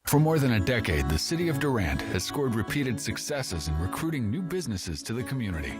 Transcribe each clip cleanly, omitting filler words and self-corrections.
For more than a decade, the City of Durant has scored repeated successes in recruiting new businesses to the community.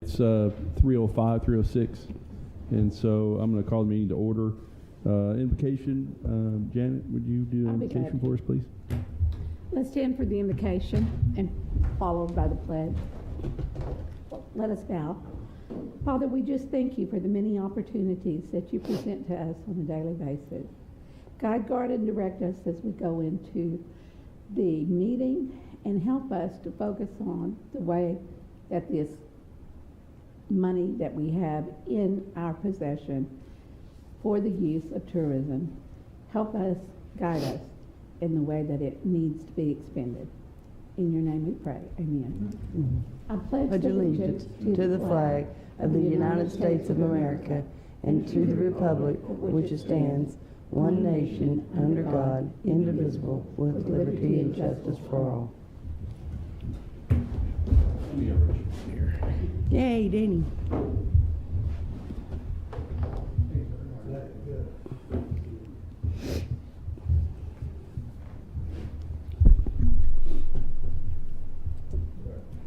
it's 3:05, 3:06, and so I'm going to call the meeting to order. Invocation, Janet, would you do an invocation for us, please? Let's stand for the invocation and followed by the pledge. Let us bow. Father, we just thank you for the many opportunities that you present to us on a daily basis. Guide, guard, and direct us as we go into the meeting, and help us to focus on the way that this money that we have in our possession for the use of tourism, help us, guide us in the way that it needs to be expended. In your name we pray. Amen. Mm-hmm. I pledge allegiance to the flag of the United States of America and to the republic which stands, one nation, under God, indivisible, with liberty and justice for all. Yay, Danny.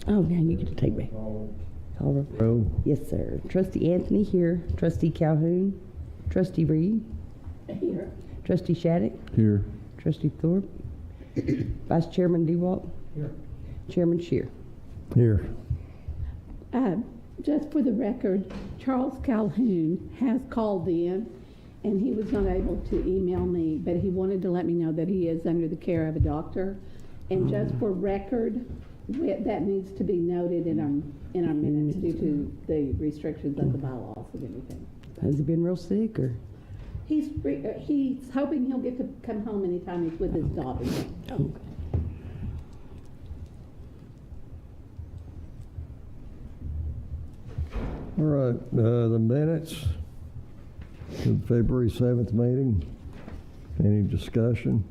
Oh, now you get to take me. Call roll. Yes, sir. Trustee Anthony here. Trustee Calhoun. Trustee Reed. Here. Trustee Shattuck. Here. Trustee Thorpe. Vice Chairman DeWalt. Here. Chairman Shear. Here. Just for the record, Charles Calhoun has called in, and he was not able to email me, but he wanted to let me know that he is under the care of a doctor. And just for record, that needs to be noted in our minutes due to the restrictions of the bylaws and everything. Has he been real sick or? He's hoping he'll get to come home anytime he's with his daughter. Oh. All right, the minutes of February 7th meeting. Any discussion?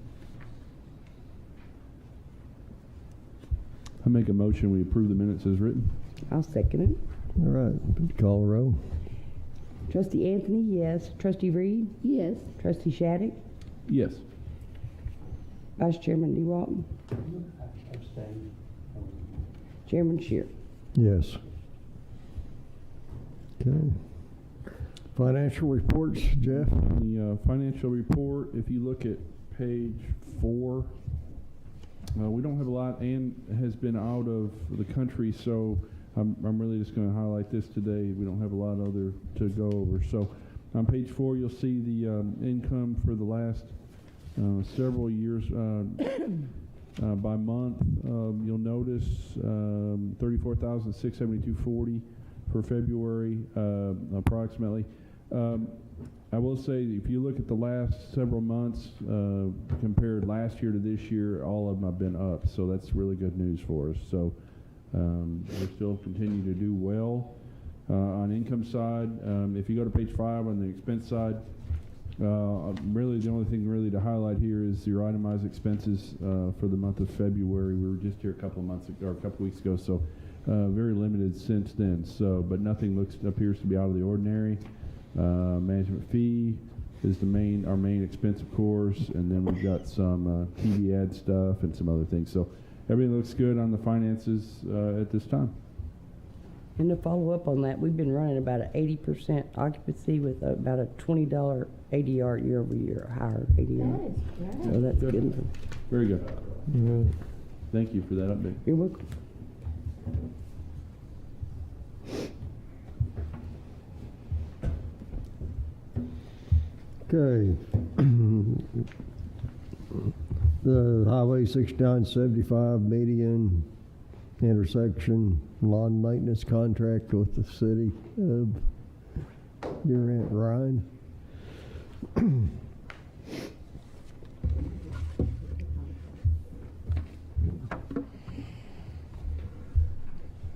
I make a motion we approve the minutes as written. I'll second it. All right, call the roll. Trustee Anthony, yes. Trustee Reed. Yes. Trustee Shattuck. Yes. Vice Chairman DeWalt. Abstain. Chairman Shear. Yes. Okay. Financial reports, Jeff? The financial report, if you look at page 4, we don't have a lot. Ann has been out of the country, so I'm really just going to highlight this today. We don't have a lot other to go over. So on page 4, you'll see the income for the last several years by month. You'll notice $34,672.40 for February, approximately. I will say, if you look at the last several months, compared last year to this year, all of them have been up, so that's really good news for us. So we're still continuing to do well. On income side, if you go to page 5 on the expense side, really the only thing really to highlight here is your itemized expenses for the month of February. We were just here a couple weeks ago, so very limited since then. So, but nothing appears to be out of the ordinary. Management fee is our main expense, of course, and then we've got some TV ad stuff and some other things. So everything looks good on the finances at this time. And to follow up on that, we've been running about an 80% occupancy with about a $20 ADR year over year, or higher ADR. That is great. So that's good. Very good. Yeah. Thank you for that update. You're welcome. Okay. The Highway 6975 median intersection lawn maintenance contract with the city of Durant Ryan.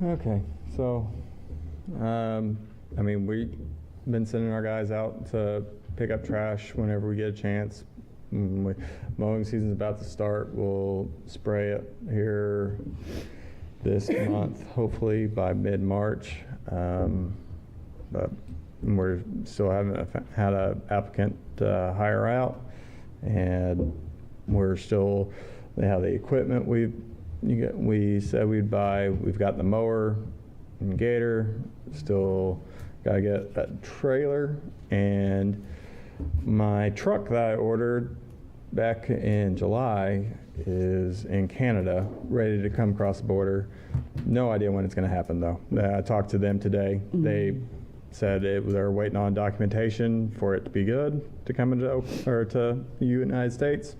Okay, so, I mean, we've been sending our guys out to pick up trash whenever we get a chance. Mowing season's about to start. We'll spray it here this month, hopefully by mid-March. But we're still haven't had an applicant hire out, and they have the equipment we said we'd buy. We've got the mower in Gator. Still gotta get a trailer, and my truck that I ordered back in July is in Canada, ready to come across the border. No idea when it's going to happen, though. I talked to them today. They said they're waiting on documentation for it to be good to come into to the United States.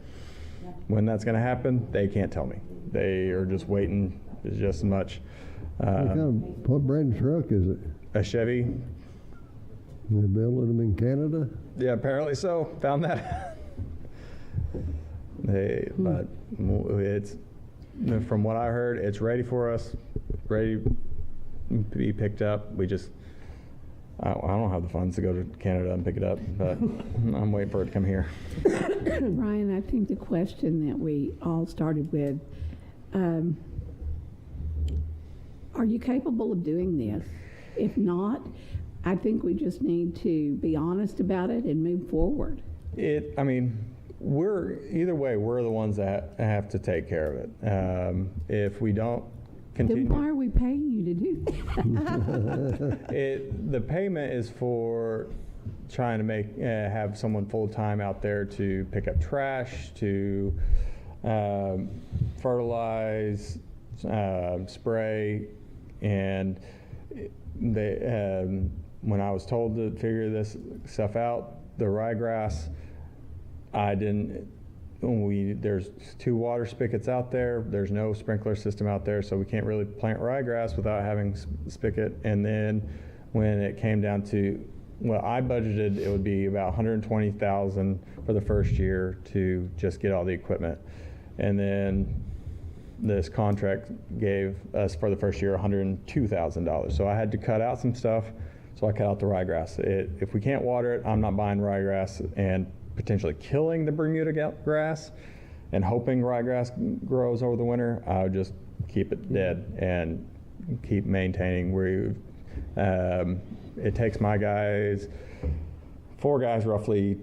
When that's going to happen, they can't tell me. They are just waiting just as much. What brand of truck is it? A Chevy. They're building them in Canada? Yeah, apparently so. Found that. But it's, from what I heard, it's ready for us, ready to be picked up. I don't have the funds to go to Canada and pick it up, but I'm waiting for it to come here. Ryan, I think the question that we all started with, are you capable of doing this? If not, I think we just need to be honest about it and move forward. Either way, we're the ones that have to take care of it. If we don't continue. Then why are we paying you to do that? The payment is for trying to have someone full-time out there to pick up trash, to fertilize, spray, and when I was told to figure this stuff out, the ryegrass, there's 2 water spigots out there. There's no sprinkler system out there, so we can't really plant ryegrass without having spigot. And then when it came down to, well, I budgeted it would be about $120,000 for the first year to just get all the equipment. And then this contract gave us for the first year $102,000. So I had to cut out some stuff, so I cut out the ryegrass. If we can't water it, I'm not buying ryegrass and potentially killing the Bermuda grass and hoping ryegrass grows over the winter. I would just keep it dead and keep maintaining. It takes my guys, 4 guys roughly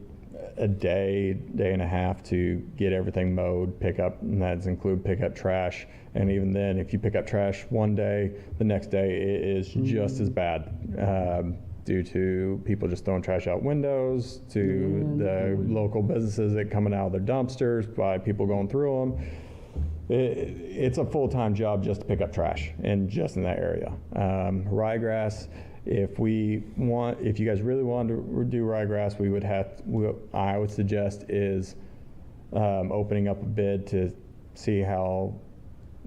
a day and a half to get everything mowed, pick up, and that include pick up trash. And even then, if you pick up trash one day, the next day it is just as bad. Due to people just throwing trash out windows, to the local businesses that coming out of their dumpsters, by people going through them. It's a full-time job just to pick up trash, and just in that area. Ryegrass, if you guys really want to do ryegrass, I would suggest is opening up a bid to see how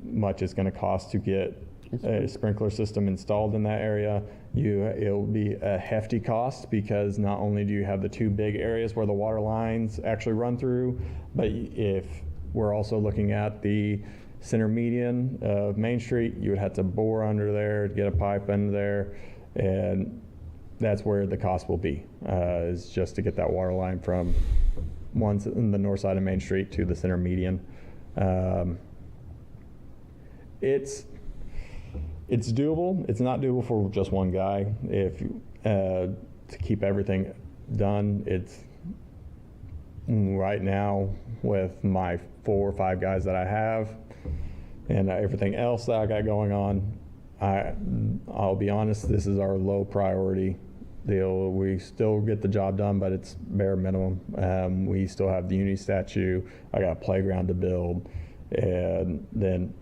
much it's going to cost to get a sprinkler system installed in that area. It'll be a hefty cost, because not only do you have the 2 big areas where the water lines actually run through, but if we're also looking at the center median of Main Street, you would have to bore under there to get a pipe under there, and that's where the cost will be, is just to get that water line from the north side of Main Street to the center median. It's doable. It's not doable for just one guy. To keep everything done, it's right now with my 4 or 5 guys that I have and everything else that I got going on, I'll be honest, this is our low priority deal. We still get the job done, but it's bare minimum. We still have the Unity statue. I got a playground to build, and then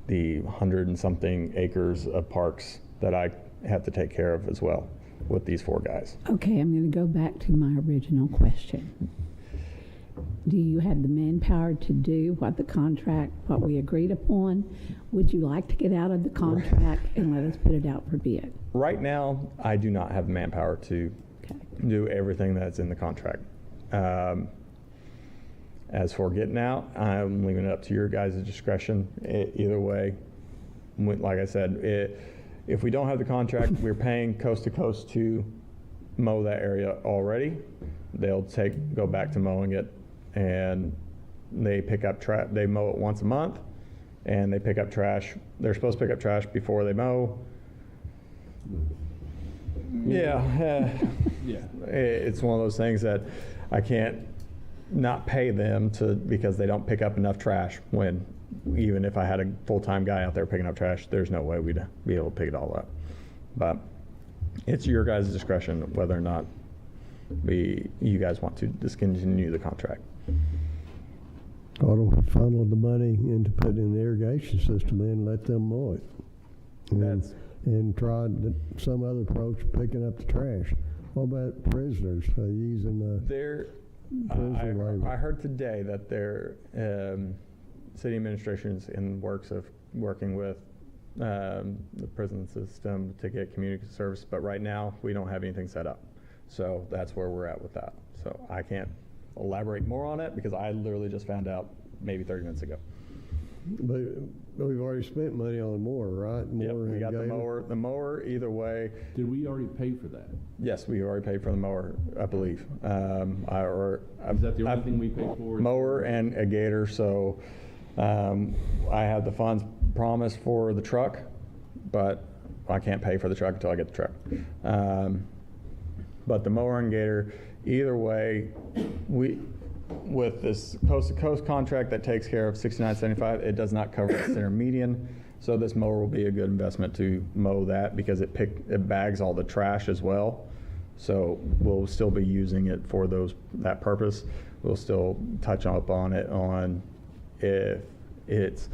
the 100 and something acres of parks that I have to take care of as well with these 4 guys. Okay, I'm going to go back to my original question. Do you have the manpower to do what we agreed upon? Would you like to get out of the contract and let us put it out for bid? Right now, I do not have the manpower to do everything that's in the contract. As for getting out, I'm leaving it up to your guys' discretion. Either way, like I said, if we don't have the contract, we're paying coast to coast to mow that area already. They'll go back to mowing it, and they pick up trash. They mow it once a month, and they pick up trash. They're supposed to pick up trash before they mow. Yeah. It's one of those things that I can't not pay them because they don't pick up enough trash when even if I had a full-time guy out there picking up trash, there's no way we'd be able to pick it all up. But it's your guys' discretion whether or not you guys want to discontinue the contract. Ought to funnel the money into putting an irrigation system in and let them mow it. And try some other approach picking up the trash. What about prisoners using prisoner labor? I heard today that their city administration's in works of working with the prison system to get community service, but right now we don't have anything set up. So that's where we're at with that. So I can't elaborate more on it because I literally just found out maybe 30 minutes ago. But we've already spent money on the mower, right? Yep, we got the mower. The mower, either way. Did we already pay for that? Yes, we already paid for the mower, I believe. Is that the only thing we paid for? Mower and a gator. So I have the funds promised for the truck, but I can't pay for the truck until I get the truck. But the mower and gator, either way, with this coast-to-coast contract that takes care of $69.75, it does not cover the center median. So this mower will be a good investment to mow that because it bags all the trash as well. So we'll still be using it for that purpose. We'll still touch up on it if it's,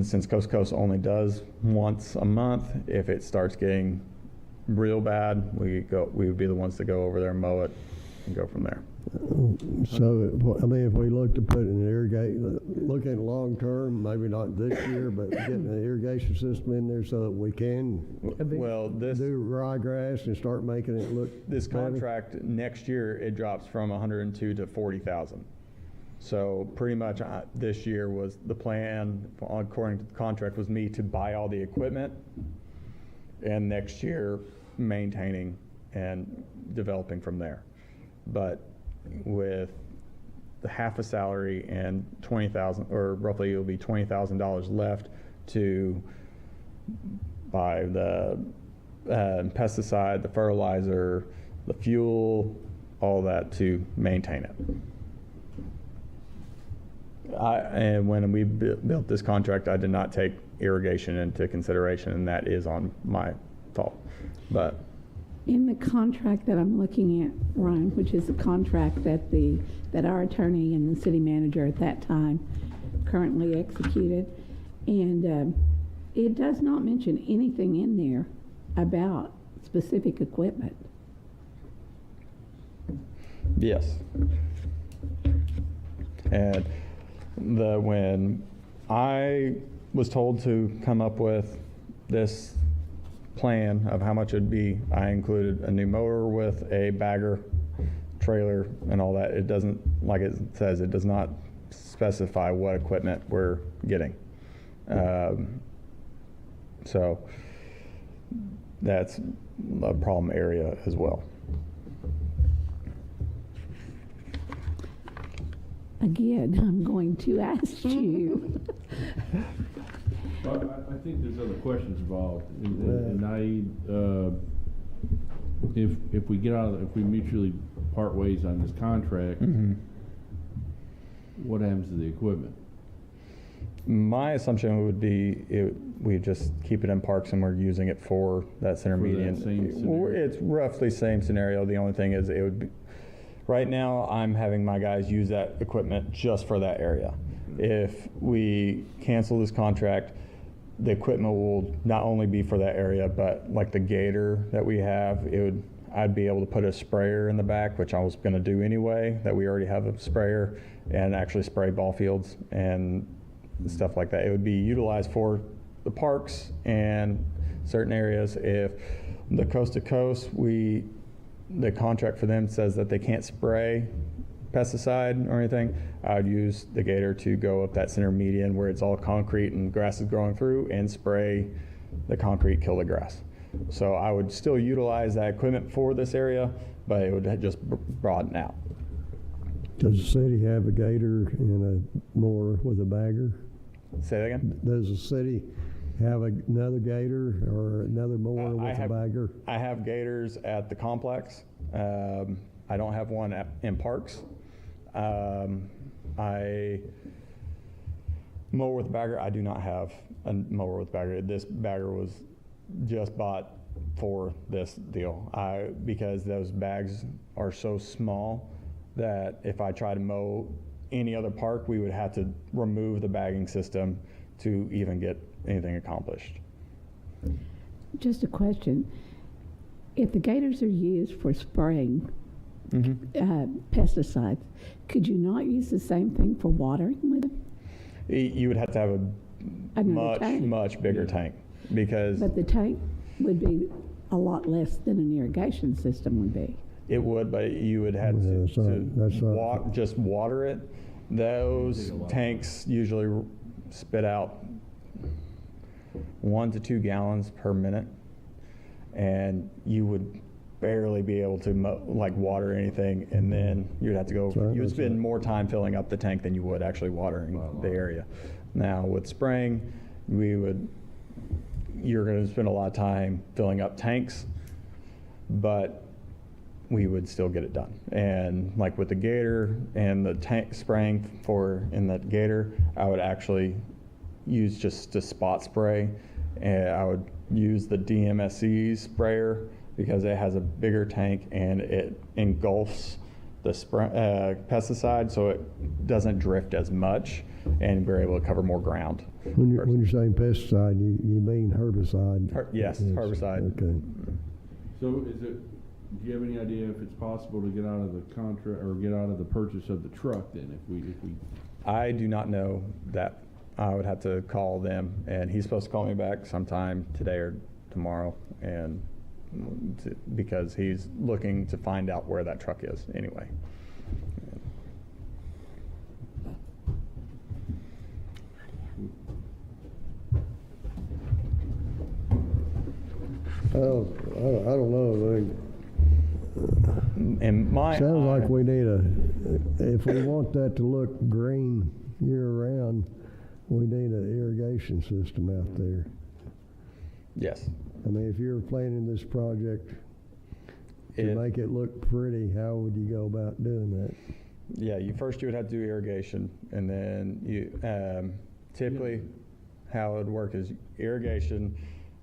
since Coast to Coast only does once a month, if it starts getting real bad, we would be the ones to go over there and mow it and go from there. So, I mean, if we look to put an irrigation, look at long term, maybe not this year, but getting an irrigation system in there so that we can do ryegrass and start making it look This better. contract, next year, it drops from 102 to 40,000. So pretty much this year was the plan, according to the contract, was me to buy all the equipment and next year maintaining and developing from there. But with the half a salary and $20,000, or roughly it'll be $20,000 left to buy the pesticide, the fertilizer, the fuel, all that to maintain it. And when we built this contract, I did not take irrigation into consideration, and that is on my fault. But In the contract that I'm looking at, Ryan, which is the contract that our attorney and the city manager at that time currently executed, and it does not mention anything in there about specific equipment. yes. And when I was told to come up with this plan of how much it'd be, I included a new mower with a bagger, trailer, and all that. It doesn't, like it says, it does not specify what equipment we're getting. So that's a problem area as well. Again, I'm going to ask you. Well, I think there's other questions involved, and if we if we mutually part ways on this contract, what happens to the equipment? My assumption would be we just keep it in parks and we're using it for that center median. It's roughly same scenario. The only thing is it would be, right now I'm having my guys use that equipment just for that area. If we cancel this contract, the equipment will not only be for that area, but like the gator that we have, I'd be able to put a sprayer in the back, which I was going to do anyway, that we already have a sprayer, and actually spray ball fields and stuff like that. It would be utilized for the parks and certain areas. If the coast to coast, the contract for them says that they can't spray pesticide or anything, I would use the gator to go up that center median where it's all concrete and grass is growing through and spray the concrete, kill the grass. So I would still utilize that equipment for this area, but it would just broaden out. Does the city have a gator and a mower with a bagger? Say that again? Does the city have another gator or another mower with a bagger? I have gators at the complex. I don't have one in parks. Mower with bagger, I do not have a mower with bagger. This bagger was just bought for this deal. Because those bags are so small that if I try to mow any other park, we would have to remove the bagging system to even get anything accomplished. Just a question. If the gators are used for spraying pesticides, could you not use the same thing for watering with them? You would have to have a Another tank. much bigger tank because But the tank would be a lot less than an irrigation system would be. it would, but you would have Yeah, to just water it. Those tanks usually spit out 1 to 2 gallons per minute, and you would barely be able to water anything, and then you'd have to go. Sorry, You would what's spend that? more time filling up the tank than you would actually watering the area. Now with spraying, you're going to spend a lot of time filling up tanks, but we would still get it done. And like with the gator and the tank spraying in that gator, I would actually use just a spot spray, and I would use the DMSE sprayer because it has a bigger tank and it engulfs the pesticide, so it doesn't drift as much, and we're able to cover more ground. When you're saying pesticide, you mean herbicide? Yes, herbicide. Okay. So do you have any idea if it's possible to get out of the contract or get out of the purchase of the truck then if we I do not know that. I would have to call them, and he's supposed to call me back sometime today or tomorrow, and because he's looking to find out where that truck is anyway. Oh, I don't know. And Sounds like we need if we want that to look green year round, we need an irrigation system out there. Yes. I mean, if you're planning this project to make it look pretty, how would you go about doing that? Yeah, you would have to do irrigation, and then you typically how it would work is irrigation,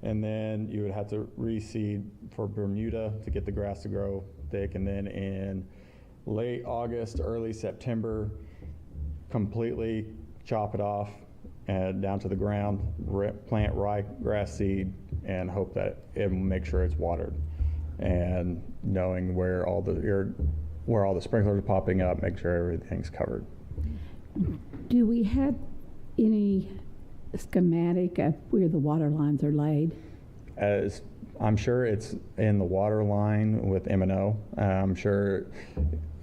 and then you would have to reseed for Bermuda to get the grass to grow thick, and then in late August, early September, completely chop it off and down to the ground, plant ryegrass seed, and hope that it will make sure it's watered. And knowing where all the sprinklers are popping up, make sure everything's covered. Do we have any schematic of where the water lines are laid? As I'm sure it's in the water line with M&O. I'm sure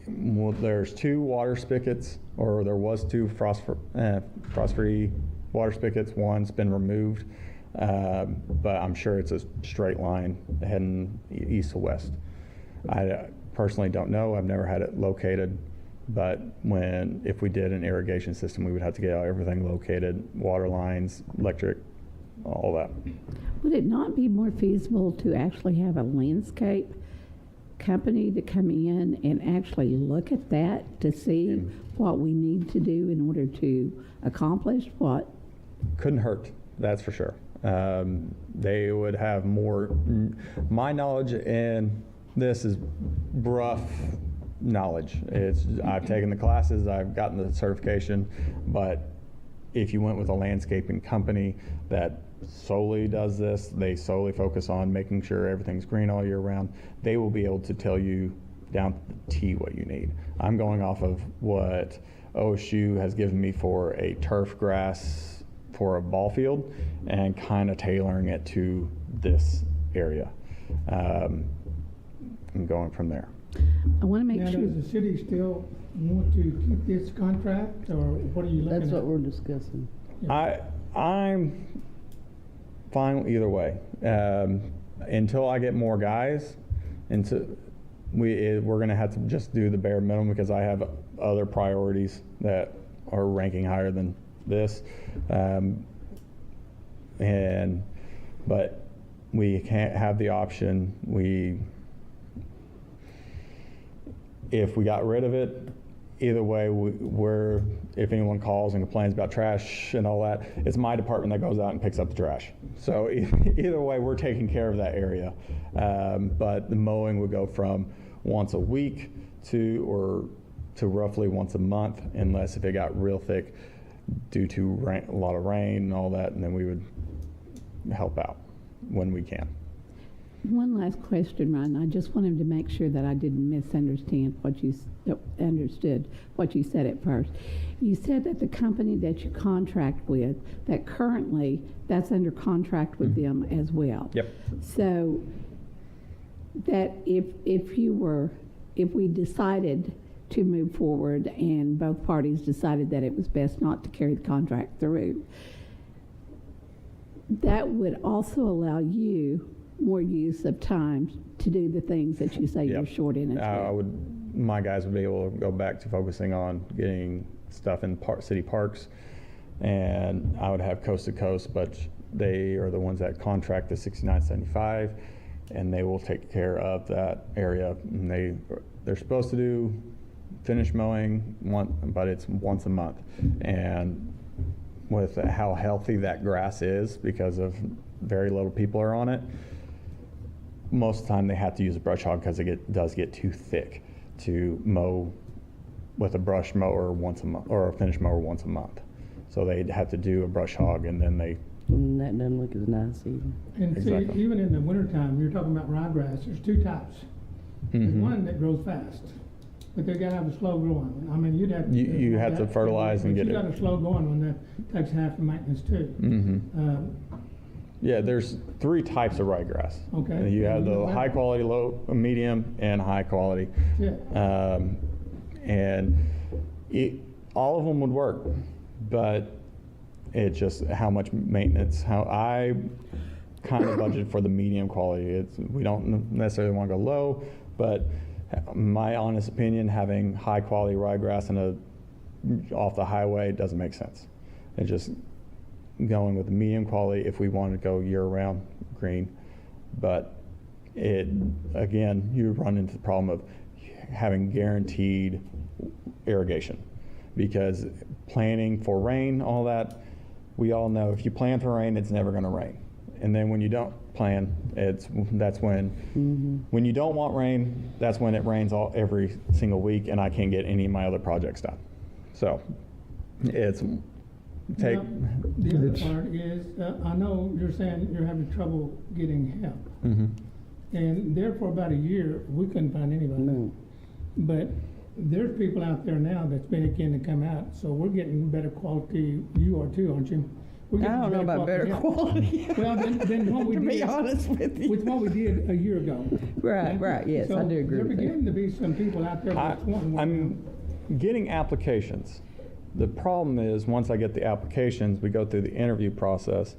there's 2 water spigots, or there was 2 frost-free water spigots. One's been removed, but I'm sure it's a straight line heading east to west. I personally don't know. I've never had it located, but if we did an irrigation system, we would have to get everything located, water lines, electric, all that. Would it not be more feasible to actually have a landscape company to come in and actually look at that to see what we need to do in order to accomplish what? Couldn't hurt, that's for sure. They would have more. My knowledge in this is rough knowledge. I've taken the classes, I've gotten the certification, but if you went with a landscaping company that solely does this, they solely focus on making sure everything's green all year round, they will be able to tell you down to the T what you need. I'm going off of what OSU has given me for a turf grass for a ball field and kind of tailoring it to this area. I'm going from there. I want to make Now, sure. does the city still want to keep this contract, or what are you looking at? That's what we're discussing. I'm fine either way. Until I get more guys, we're going to have to just do the bare minimum because I have other priorities that are ranking higher than this. But we can't have the option. If we got rid of it, either way, we're, if anyone calls and complains about trash and all that, it's my department that goes out and picks up the trash. So either way, we're taking care of that area. But the mowing would go from once a week to roughly once a month, unless if it got real thick due to a lot of rain and all that, and then we would help out when we can. One last question, Ryan. I just wanted to make sure that I didn't misunderstand understood what you said at first. You said that the company that you contract with, that currently that's under contract with them as well. Yep. So that if we decided to move forward and both parties decided that it was best not to carry the contract through, that would also allow you more use of time to do the things that you say you're short in as well. My guys would be able to go back to focusing on getting stuff in city parks, and I would have coast to coast, but they are the ones that contract the 6975, and they will take care of that area. And they're supposed to do finish mowing but it's once a month. And with how healthy that grass is, because of very little people are on it, most of the time they have to use a brush hog because it does get too thick to mow with a brush mower once a month or a finish mower once a month. So they'd have to do a brush hog, and then they. And that doesn't look as nice even. And Exactly. see, even in the wintertime, you're talking about ryegrass, there's two types. There's one that grows fast, but they gotta have a slow growing. I mean, you'd have to. You have to fertilize and get You it. got a slow going one that takes half the maintenance too. Yeah, there's 3 types of ryegrass. Okay. You have the Mhm. high quality, low, medium, and high quality. Yeah. And all of them would work, but it's just how much maintenance. How I kind of budget for the medium quality. We don't necessarily want to go low, but my honest opinion, having high quality ryegrass off the highway doesn't make sense. It's just going with the medium quality if we want to go year-round green. But again, you run into the problem of having guaranteed irrigation, because planning for rain, all that, we all know if you plan for rain, it's never going to rain. And then when you don't plan, that's when you don't want rain, that's when it rains every single week, and I can't get any of my other projects done. So it's Now, the other part is, I know you're saying you're having trouble getting help. And there for about a year, we couldn't find anybody. No. But there's people out there now that's been again to come out, so we're getting better quality. You are too, aren't you? We're I getting don't know about better help. quality. Well, then what we To did. be honest with you. With what we did a year ago. Right, yes, I do agree There with that. beginning to be some people out there that's wanting work now. I'm getting applications. The problem is, once I get the applications, we go through the interview process.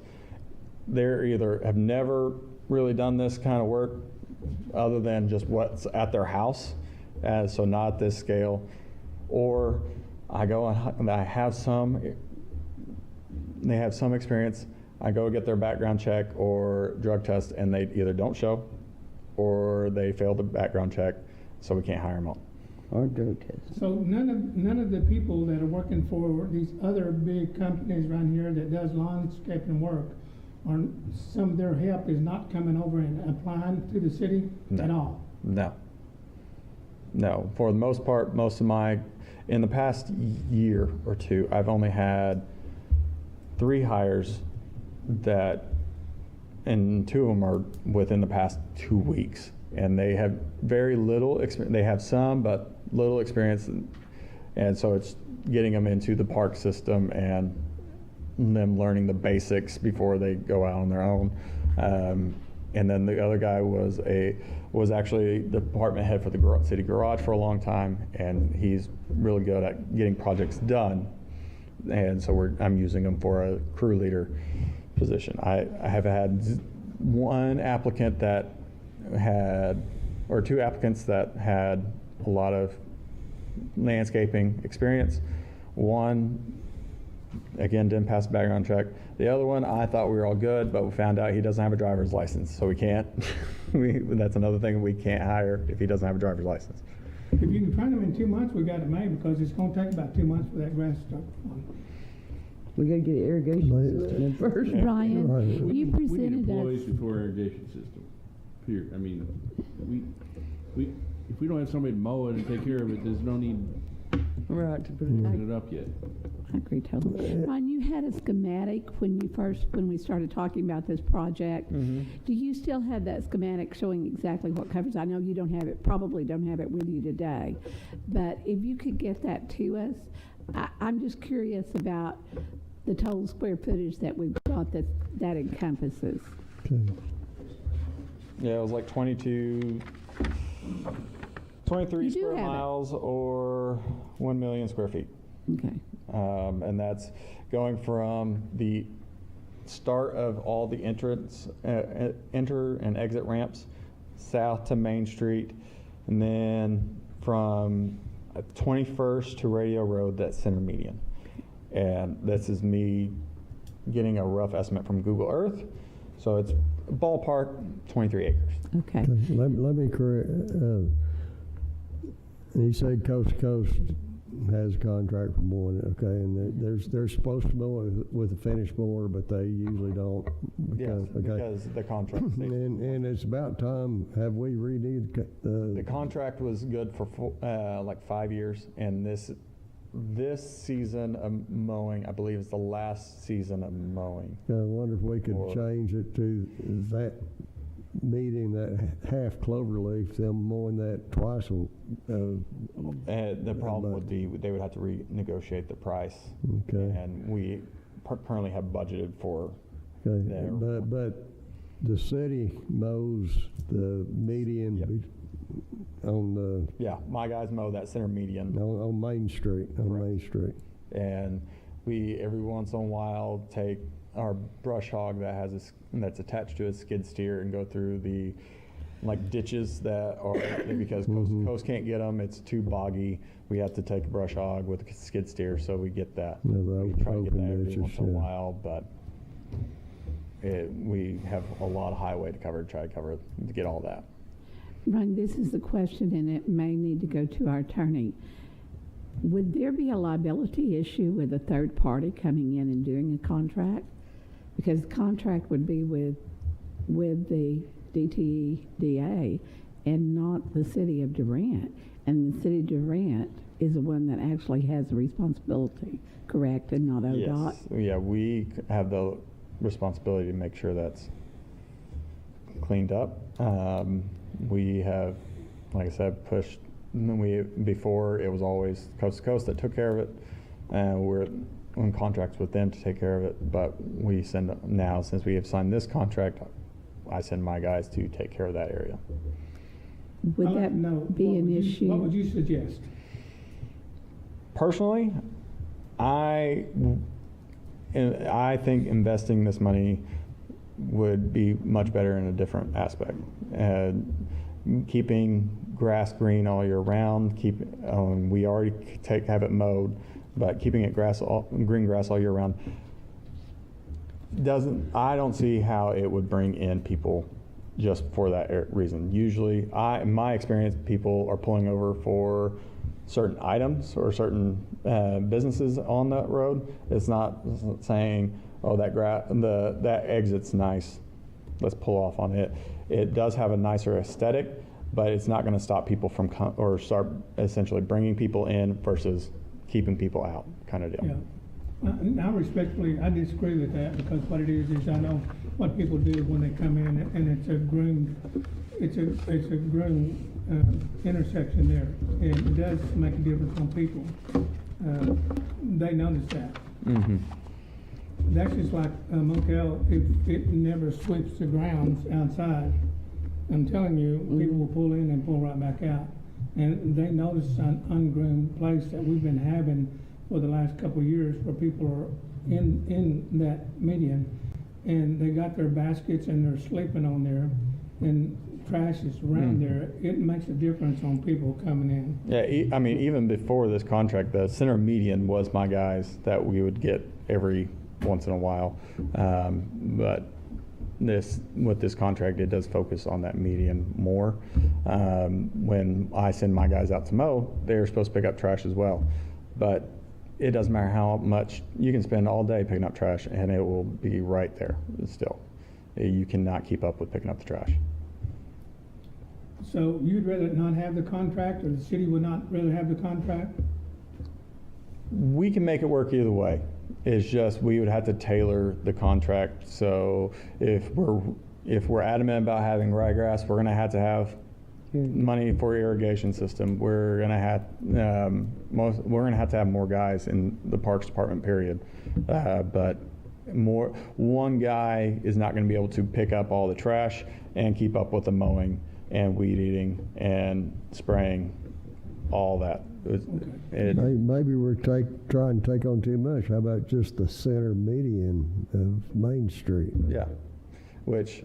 They're either have never really done this kind of work other than just what's at their house, so not at this scale, or I go and I have they have some experience. I go get their background check or drug test, and they either don't show or they fail the background check, so we can't hire them on. Or drug test. So none of the people that are working for these other big companies around here that does landscaping work, or some of their help is not coming over and applying to the city at all? No, for the most part, in the past year or two, I've only had 3 hires and 2 of them are within the past 2 weeks. And they have very little experience. They have some, but little experience. And so it's getting them into the park system and them learning the basics before they go out on their own. And then the other guy was actually the department head for the city garage for a long time, and he's really good at getting projects done. And so I'm using him for a crew leader position. I have had 1 applicant that or 2 applicants that had a lot of landscaping experience. 1, again, didn't pass the background check. The other one, I thought we were all good, but we found out he doesn't have a driver's license, so we can't. That's another thing, we can't hire if he doesn't have a driver's license. If you can find them in 2 months, we got it made, because it's gonna take about 2 months for that grass to start growing. We gotta get an irrigation system in first. Brian, Right. you We need presented employees us, before irrigation system, period. I mean, if we don't have somebody to mow it and take care of it, there's no need Right, to put it putting it up yet. I agree totally. Brian, you had a schematic when we started talking about this project. Do you still have that schematic showing exactly what covers? I know you probably don't have it with you today, but if you could get that to us, I'm just curious about the total square footage that we've got that encompasses. Okay. Yeah, it was like 23 You do square have it. miles or 1 million square feet. Okay. And that's going from the start of all the enter and exit ramps south to Main Street, and then from 21st to Radio Road, that center median. And this is me getting a rough estimate from Google Earth. So it's ballpark 23 acres. Okay. Okay, let me correct, he said Coast to Coast has a contract for mowing, okay, and they're supposed to mow with a finished mower, but they usually don't. Yes, Okay. because the contract states. And it's about time, have we renewed The contract was good for like 5 years, and this season of mowing, I believe, is the last season of mowing. I wonder if we could Or- change it to that meeting, that half cloverleaf, them mowing that twice The problem would be they would have to renegotiate the price, okay. and we currently have budgeted for. Okay, There. but the city mows the median Yep. on the, Yeah, my guys mow that center median, on Main Street, Correct. Main Street. and we every once in a while take our brush hog that's attached to a skid steer and go through the like ditches that are because coast can't get them. It's too boggy. We have to take a brush hog with a skid steer, so we get that. Yeah, the We try to get that open every ditches, once in a yeah. while, but we have a lot of highway to cover to get all that. Ron, this is the question, and it may need to go to our attorney. Would there be a liability issue with a third party coming in and doing a contract? Because the contract would be with the DTEDA and not the city of Durant. And the city of Durant is the one that actually has the responsibility, correct, and not ODOT? Yes, yeah, we have the responsibility to make sure that's cleaned up. We have, like I said, pushed. Before it was always Coast to Coast that took care of it, and we're in contracts with them to take care of it. But we send now, since we have signed this contract, I send my guys to take care of that area. Would I'd like that to know, be what an would you- issue? What would you suggest? Personally, I think investing this money would be much better in a different aspect. Keeping grass green all year round. We already have it mowed, but keeping it green grass all year round I don't see how it would bring in people just for that reason. Usually, in my experience, people are pulling over for certain items or certain businesses on that road. It's not saying, oh, that exit's nice, let's pull off on it. It does have a nicer aesthetic, but it's not going to stop people from or start essentially bringing people in versus keeping people out, kind of deal. Yeah. Now respectfully, I disagree with that, because what it is I know what people do when they come in, and it's a groomed intersection there, and it does make a difference on people. They notice that. Mm-hmm. That's just like Motel, if it never sweeps the grounds outside, I'm telling you, people will pull in and pull right back out. And they notice an ungroomed place that we've been having for the last couple of years, where people are in that median, and they got their baskets and they're sleeping on there, and trash is around there. It makes a difference on people coming in. Yeah, I mean, even before this contract, the center median was my guys that we would get every once in a while. But with this contract, it does focus on that median more. When I send my guys out to mow, they're supposed to pick up trash as well. But it doesn't matter how much, you can spend all day picking up trash and it will be right there still. You cannot keep up with picking up the trash. So you'd rather not have the contract, or the city would not rather have the contract? We can make it work either way. It's just we would have to tailor the contract. So if we're adamant about having ryegrass, we're going to have money for irrigation system. We're going to have to have more guys in the Parks Department, period. But one guy is not going to be able to pick up all the trash and keep up with the mowing and weed eating and spraying, all that. Maybe we're trying to take on too much. How about just the center median of Main Street? Yeah, which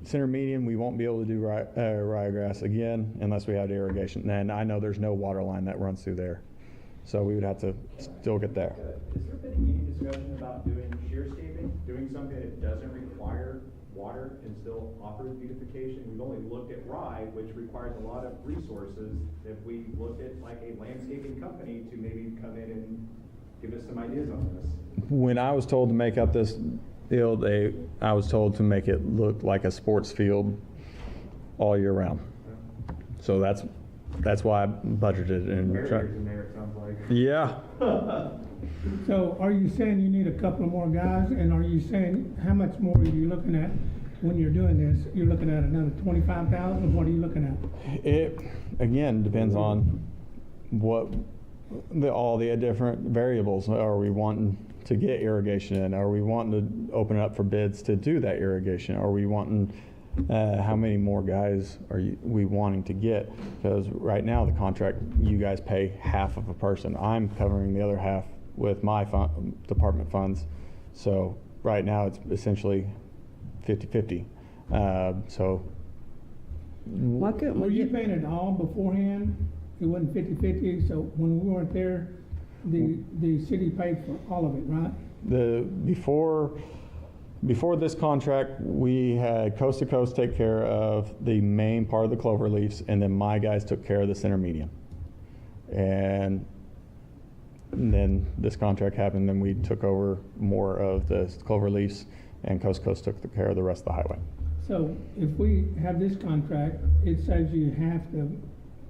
center median, we won't be able to do ryegrass again unless we have irrigation. And I know there's no water line that runs through there, so we would have to still get there. Has there been any discussion about doing shearscaping, doing something that doesn't require water and still offers beautification? We've only looked at rye, which requires a lot of resources. If we looked at like a landscaping company to maybe come in and give us some ideas on this. When I was told to make up this field, I was told to make it look like a sports field all year round. So that's why I budgeted and Barriers in there, it sounds like. yeah. So are you saying you need a couple of more guys, and are you saying, how much more are you looking at when you're doing this? You're looking at another 25,000, what are you looking at? It again depends on what all the different variables. Are we wanting to get irrigation in? Are we wanting to open it up for bids to do that irrigation? Are we wanting how many more guys are we wanting to get? Because right now the contract, you guys pay half of a person. I'm covering the other half with my department funds. So right now it's essentially 50-50. So Why couldn't Were we you get, paying it all beforehand? It wasn't 50-50, so when we weren't there, the city paid for all of it, right? Before this contract, we had Coast to Coast take care of the main part of the clover leaves, and then my guys took care of the center median. And then this contract happened, and we took over more of the clover leaves, and Coast to Coast took care of the rest of the highway. So if we have this contract, it saves you half the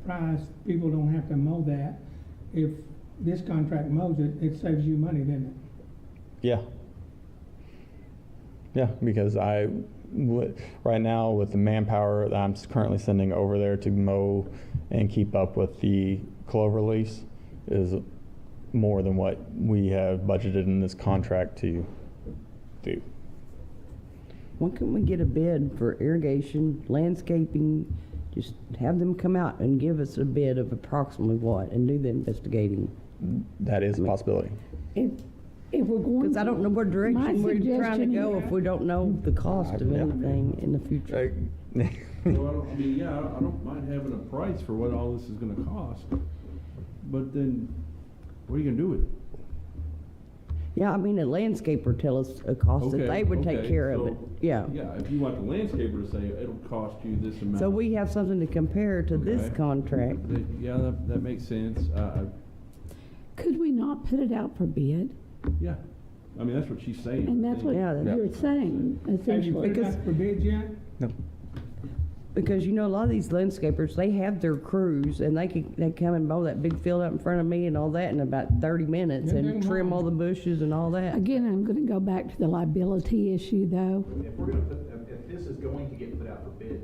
price, people don't have to mow that. If this contract mows it, it saves you money, doesn't it? Yeah. Yeah, because right now with the manpower that I'm currently sending over there to mow and keep up with the clover leaves is more than what we have budgeted in this contract to do. why couldn't we get a bid for irrigation, landscaping, just have them come out and give us a bid of approximately what, and do the investigating? That is a possibility. If we're going. Because I don't know what My direction we're trying to suggestion go here- if we don't know the cost of Yeah. anything in the future. Well, I mean, yeah, I don't mind having a price for what all this is gonna cost, but then, what are you gonna do with it? Yeah, I mean, a landscaper tell us a cost that Okay, they would take okay, care of so- it, yeah. Yeah, if you want the landscaper to say, it'll cost you this amount. So we have something to compare to this Okay. contract. Yeah, that makes sense. Could we not put it out for bid? Yeah, I mean, that's what she's saying. And that's what Yeah, that's- you're saying, Have you essentially. put it out for bids yet? Because, you know, a lot of these landscapers, they have their crews, and they come and mow that big field out in front of me and all that in about 30 minutes, Yeah, and they trim mow. all the bushes and all that. Again, I'm gonna go back to the liability issue, though. If we're gonna if this is going to get put out for bids,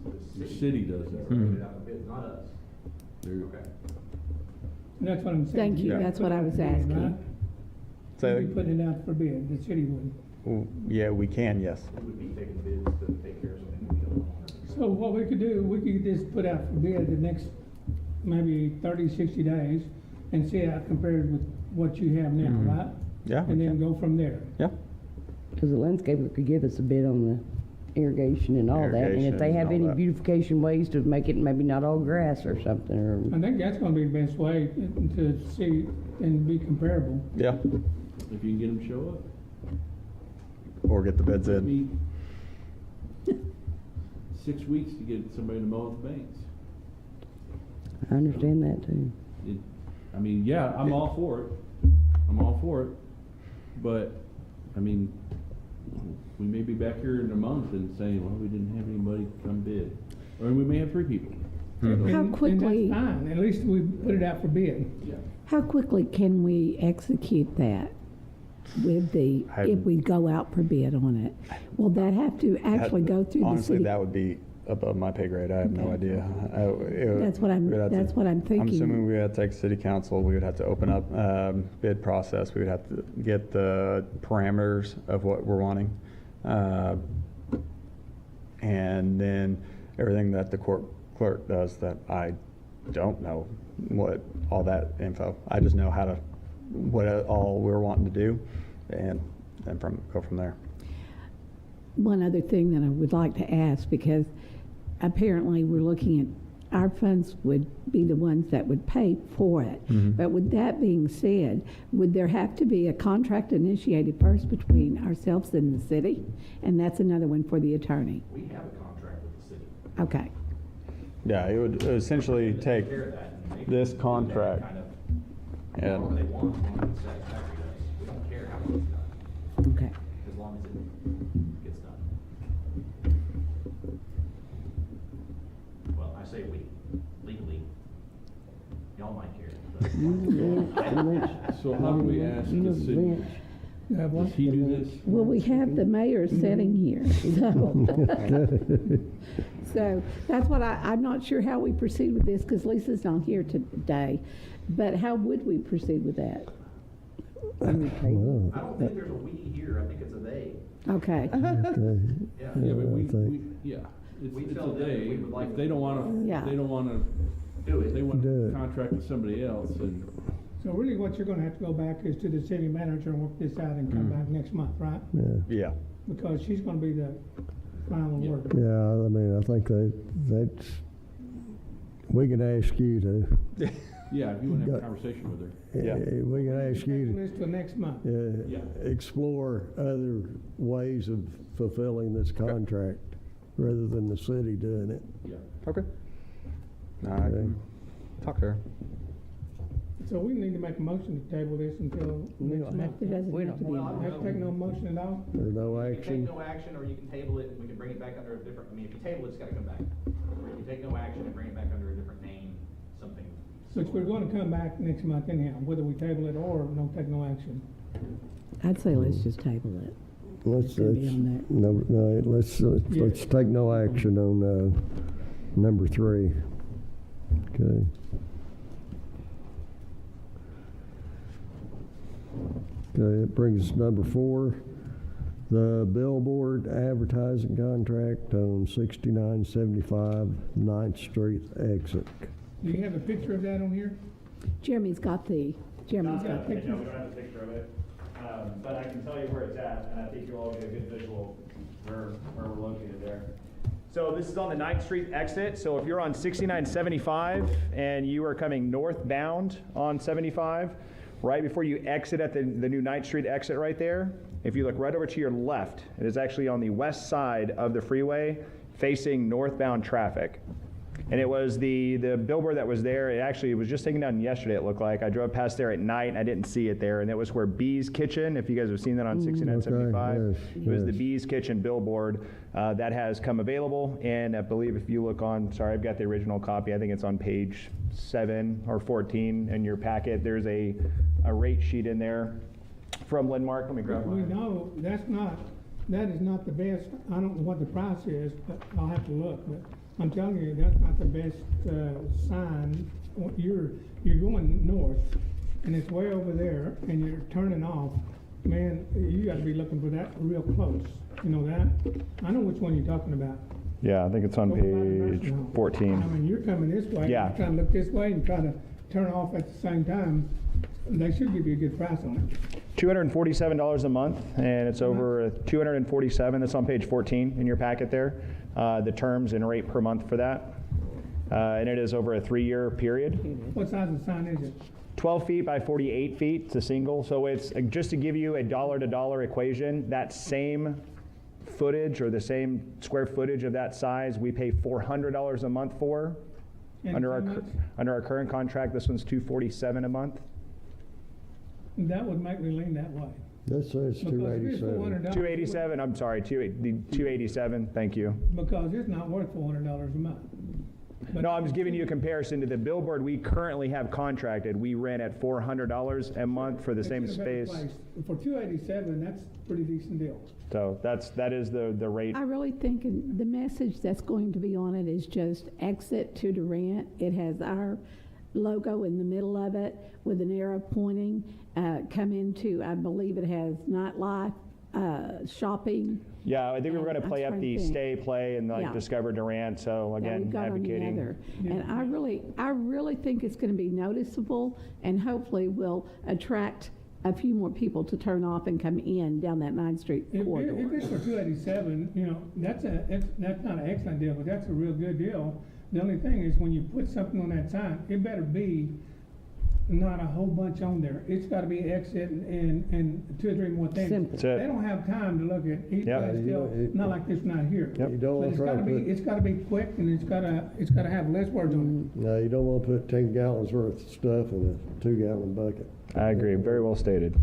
it's The the city does that, that's gonna right? put it out for bids, not us. There you Okay. And that's what I'm saying. Thank you, Yeah. that's what I was Put it out for bid, asking. right? So, We'd be putting it out for bid, the city would. yeah, we can, yes. We would be taking bids to take care of something we don't want. So what we could do, we could just put out for bid the next maybe 30, 60 days and see how it compares with what you have now, Mhm. right? Yeah, we And then can. go from there. Yeah. Because the landscaper could give us a bid on the irrigation and all that. And Irrigation if they have and all any that. beautification ways to make it maybe not all grass or something, or, I think that's gonna be the best way to see and be comparable. Yeah. If you can get them to show up. or get the bids I in. mean, 6 weeks to get somebody to mow the banks. I understand that too. I mean, yeah, I'm all for it. I'm all for it. But, I mean, we may be back here in a month and saying, well, we didn't have anybody come bid. Or we may have 3 people. How quickly- And that's fine, at least we put it out for bid. Yeah. How quickly can we execute that with if we go out for bid on it? Will that have to actually go through the Honestly, city? that would be above my pay grade. I have no Okay. idea. That's what I'm thinking. I'm assuming we would have to take city council, we would have to open up bid process, we would have to get the parameters of what we're wanting. And then everything that the court clerk does that I don't know what all that info. I just know what all we're wanting to do and then go from there. One other thing that I would like to ask, because apparently we're looking at, our funds would be the ones that would pay for it. But with that being said, would there have to be a contract initiated first between ourselves and the city? And that's another one for the attorney. We have a contract with the city. Okay. Yeah, it would essentially take Care of that and make this that contract kind of, and whatever they want, as long as it's satisfactory to us. We don't care how it's done, Okay. as long as it gets done. Well, I say we, legally, y'all might care, but. So how do we ask You know, the city? Vince, Does he do this? Well, we have the mayor sitting here, so that's what I'm not sure how we proceed with this, because Lisa's not here today, but how would we proceed with that? I don't think there's a we here, I think it's a they. Okay, Okay. Yeah. Yeah, but I think- We it's felt a that day. we would like If they don't wanna, Yeah. if they don't wanna, Do if they it. want Do to it. contract with somebody else, and So really what you're gonna have to go back is to the city manager and work this out and come back next month, right? yeah. Because she's gonna be the final Yeah. word. Yeah, I mean, I think that's, we can ask you to, yeah, if you wanna have a Got- conversation with her. Yeah. we can ask you Taking this till next month. to Yeah. explore other ways of fulfilling this contract rather than the city doing it. Yeah. Okay. I can talk to her. So we need to make a motion to table this until next month. it doesn't We have to be. don't- I have to take no motion at all? There's no You can action. take no action, or you can table it, and we can bring it back under a different, I mean, if you table it, it's gotta come back. Or you can take no action and bring it back under a different name, something. Which we're gonna come back next month anyhow, whether we table it or don't take no action. I'd say let's just table it. Let's, Gonna be on there. no, let's take no action on, number 3. Okay. Okay, it brings us number 4, the billboard advertising contract on 6975 9th Street exit. Do you have a picture of that on here? Jeremy's got the No, we don't picture. have a picture of it, but I can tell you where it's at, and I think you'll all get a good visual where we're located there. So this is on the 9th Street exit, so if you're on 6975 and you are coming northbound on 75, right before you exit at the new 9th Street exit right there, if you look right over to your left, it is actually on the west side of the freeway facing northbound traffic. And it was the billboard that was there. It was just taken down yesterday, it looked like. I drove past there at night and I didn't see it there. And it was where Bee's Kitchen, if you guys have seen that on 6975. Okay, yes, It was the yes. Bee's Kitchen billboard that has come available. And I believe if you look on, sorry, I've got the original copy. I think it's on page 7 or 14 in your packet. There's a rate sheet in there from Lindmark. Let me grab We mine. know that is not the best, I don't know what the price is, but I'll have to look, but I'm telling you, that's not the best, sign. You're going north, and it's way over there, and you're turning off. Man, you gotta be looking for that real close, you know that? I know which one you're talking about. Yeah, I think it's on Over by the page nursing home. 14. I mean, you're coming this way, Yeah. you're trying to look this way and trying to turn off at the same time. They should give you a good price on it. $247 a month, and it's over $247. That's on page 14 in your packet there. The terms and rate per month for that. and it is over a 3-year period. What size of sign is it? 12 feet by 48 feet, it's a single. So it's, just to give you a dollar-to-dollar equation, that same footage or the same square footage of that size, we pay $400 a month for. And Under how much? our current contract, this one's $247 a month. That would make me lean that way. This says Because if it's 287. $400, 287, I'm sorry, 287, thank you. because it's not worth $400 a month. But No, I'm just giving you a comparison to the billboard we currently have contracted. We rent at $400 a month for the it's same in a better space. place. For 287, that's a pretty decent deal. So that is the rate. I really think the message that's going to be on it is just exit to Durant. It has our logo in the middle of it with an arrow pointing. Come into, I believe it has nightlife, shopping. Yeah, I think we were going to I'm play up trying the to think. stay, play, and like Yeah. Discover Durant. So that again, we've got on the advocating. other. And I really think it's going to be noticeable and hopefully will attract a few more people to turn off and come in down that 9th Street If corridor. it's for 287, you know, that's not an excellent deal, but that's a real good deal. The only thing is when you put something on that sign, it better be not a whole bunch on there. It's got to be exit and 2 or 3 more things. Simple. That's it. They don't have time to look at each Yep. place still, not like this not here. Yep. You don't But want it's to try gotta to be, put, it's gotta be quick and it's gotta have less words on no, you don't want to put 10 gallons worth of stuff in a 2-gallon bucket. I agree. Very well stated. it.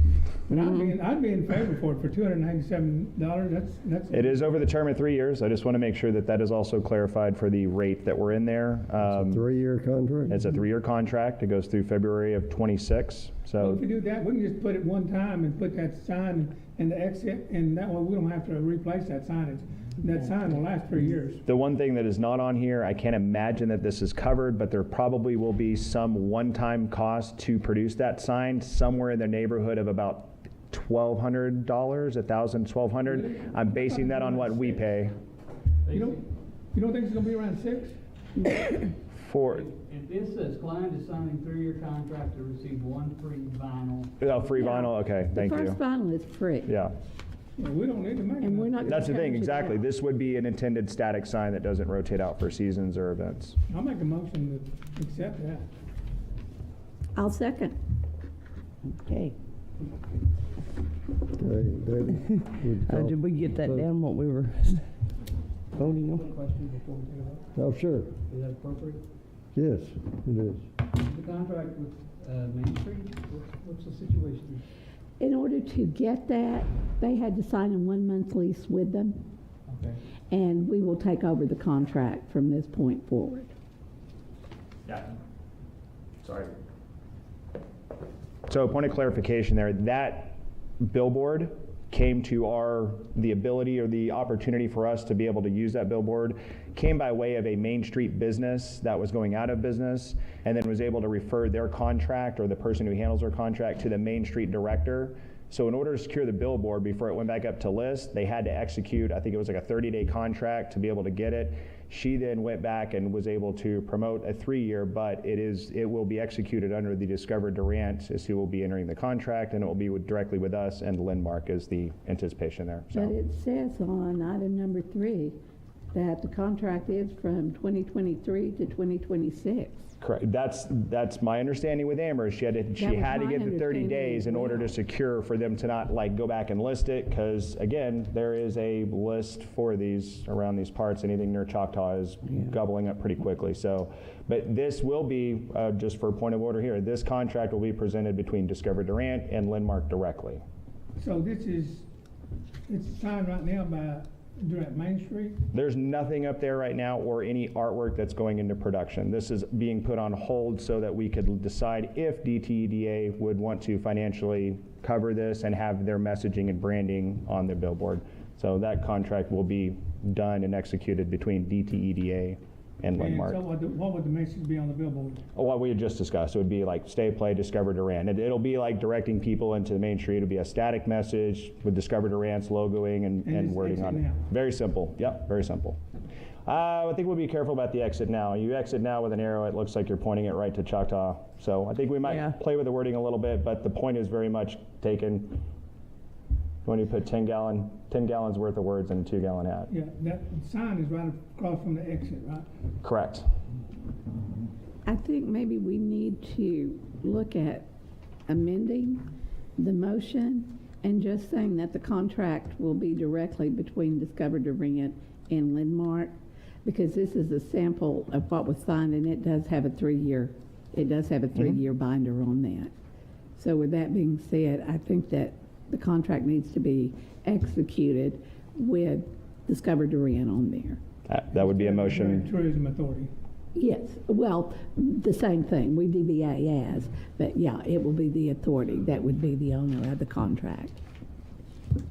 But I'd be in favor for it for $297. That's. It is over the term of 3 years. I just want to make sure that is also clarified for the rate that we're in there. It's a 3-year contract? It's a 3-year contract. It goes through February of 26. Well, So if we do that, we can just put it one time and put that sign in the exit, and that way we don't have to replace that signage. That sign will last 3 years. the one thing that is not on here, I can't imagine that this is covered, but there probably will be some one-time cost to produce that sign somewhere in the neighborhood of about $1,200, $1,000, $1,200. I'm basing that on what we pay You don't think it's gonna be around 6? for If this says client is signing 3-year contract to receive 1 free vinyl. free Yeah. vinyl. Okay, thank The you. first vinyl is free. Yeah. Yeah, we don't need to make it. And we're not. That's the gonna thing, charge you exactly. that. This would be an intended static sign that doesn't rotate out for seasons or events. I'll make a motion to accept that. I'll second. Okay. Okay, David, would you Did we get that vote? down, what we were voting on? Question before we take it Oh, sure. up. Is that appropriate? Yes, it is. The contract with Main Street, what's the situation? In order to get that, they had to sign a 1-month lease with them, Okay. and we will take over the contract from this point forward. Yeah. Sorry. So point of clarification there, that billboard came to the ability or the opportunity for us to be able to use that billboard came by way of a Main Street business that was going out of business and then was able to refer their contract or the person who handles their contract to the Main Street director. So in order to secure the billboard before it went back up to list, they had to execute, I think it was like a 30-day contract to be able to get it. She then went back and was able to promote a 3-year, but it will be executed under the Discover Durant is who will be entering the contract, and it will be directly with us, and Lindmark is the anticipation there. But So it says on item number 3 that the contract is from 2023 to 2026. correct. That's my understanding with Amber. She had to was get my the 30 understanding days as in order to well. secure for them to not like go back and list it, because again, there is a list for these around these parts. Anything near Choctaw is gobbling up pretty quickly. So, but this will be just for point of order here. This contract will be presented between Discover Durant and Lindmark directly. So it's signed right now by Durant Main Street. There's nothing up there right now or any artwork that's going into production. This is being put on hold so that we could decide if DTEDA would want to financially cover this and have their messaging and branding on their billboard. So that contract will be done and executed between DTEDA and And so Lindmark. what would the message be on the billboard? What we had just discussed, it would be like stay, play, Discover Durant. It'll be like directing people into the Main Street. It'll be a static message with Discover Durant's logoing and it's wording on exit it. now. Very simple. Yep, very simple. I think we'll be careful about the exit now. You exit now with an arrow, it looks like you're pointing it right to Choctaw. So I think we might Yeah. play with the wording a little bit, but the point is very much taken when you put 10 gallons worth of words in a 2-gallon hat. Yeah, that sign is right across from the exit, right? Correct. I think maybe we need to look at amending the motion and just saying that the contract will be directly between Discover Durant and Lindmark, because this is a sample of what was signed, and it does have a 3-year binder on that. So with that being said, I think that the contract needs to be executed with Discover Durant on there. That would be a motion. Tourism Authority. Yes, well, the same thing, we DBA as, but yeah, it will be the authority that would be the owner of the contract.